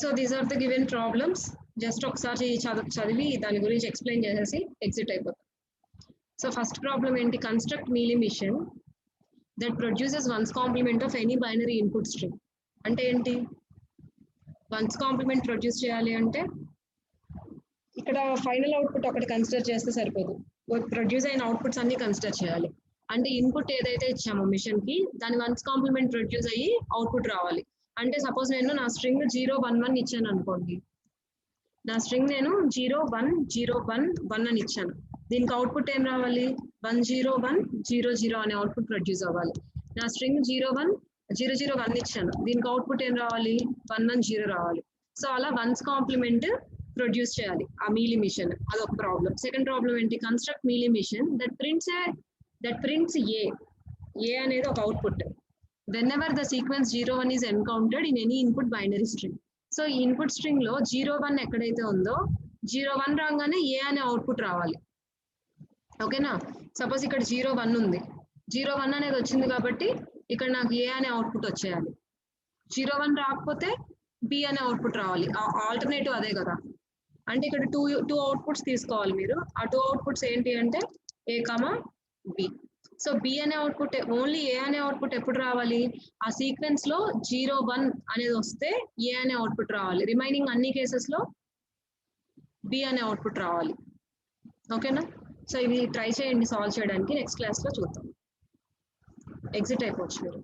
So these are the given problems. Just ఒకసారి చదివి దాని గురించి ఎక్స్ప్లెయిన్ చేసేసి ఎగ్జిట్ అయిపోతాం. సో ఫస్ట్ ప్రాబ్లం ఏంటి? Construct mealy machine that produces ones complement of any binary input stream. అంటే ఏంటి? వన్స్ కాంప్లిమెంట్ ప్రొడ్యూస్ చేయాలి అంటే ఇక్కడ ఫైనల్ అవుట్పుట్ ఒకటి కన్సిడర్ చేస్తే సరిపోదు, ప్రొడ్యూస్ అయిన అవుట్పుట్స్ అన్ని కన్సిడర్ చేయాలి. అంటే ఇన్పుట్ ఏదైతే ఇచ్చామో మిషన్ కి దాని వన్స్ కాంప్లిమెంట్ ప్రొడ్యూస్ అయ్యి అవుట్పుట్ రావాలి. అంటే సపోజ్ నేను నా స్ట్రింగ్ 011 ఇచ్చాను అనుకోండి, నా స్ట్రింగ్ నేను 0101 అని ఇచ్చాను, దీనికి అవుట్పుట్ ఏం రావాలి? 10100 అనే అవుట్పుట్ ప్రొడ్యూస్ అవ్వాలి. నా స్ట్రింగ్ 01001 ఇచ్చాను, దీనికి అవుట్పుట్ ఏం రావాలి? 110 రావాలి. సో అలా వన్స్ కాంప్లిమెంట్ ప్రొడ్యూస్ చేయాలి ఆ మీలీ మిషన్. అదొక ప్రాబ్లం. సెకండ్ ప్రాబ్లం ఏంటి? Construct mealy machine that prints a అనేది ఒక output whenever the sequence 01 is encountered in any input binary string. So ఈ ఇన్పుట్ స్ట్రింగ్ లో 01 ఎక్కడైతే ఉందో 01 రాగానే ఏ అనే అవుట్పుట్ రావాలి. ఓకేనా? సపోజ్ ఇక్కడ 01 ఉంది, 01 అనేది వచ్చింది కాబట్టి ఇక్కడ నాకు ఏ అనే అవుట్పుట్ వచ్చేయాలి. 01 రాకపోతే బి అనే అవుట్పుట్ రావాలి. ఆల్టర్నేటివ్ అదే కదా. అంటే ఇక్కడ టూ అవుట్పుట్స్ తీసుకోవాలి మీరు. ఆ టూ అవుట్పుట్స్ ఏంటి అంటే ఏ కామా బి. సో బి అనే అవుట్పుట్, ఓన్లీ ఏ అనే అవుట్పుట్ ఎప్పుడు రావాలి? ఆ సీక్వెన్స్ లో 01 అనేది వస్తే ఏ అనే అవుట్పుట్ రావాలి. రిమైనింగ్ అన్ని కేసెస్ లో బి అనే అవుట్పుట్ రావాలి. ఓకేనా? సో ఇవి ట్రై చేయండి సాల్వ్ చేయడానికి. నెక్స్ట్ క్లాస్ లో చూద్దాం. ఎగ్జిట్ అయిపోవచ్చు మీరు.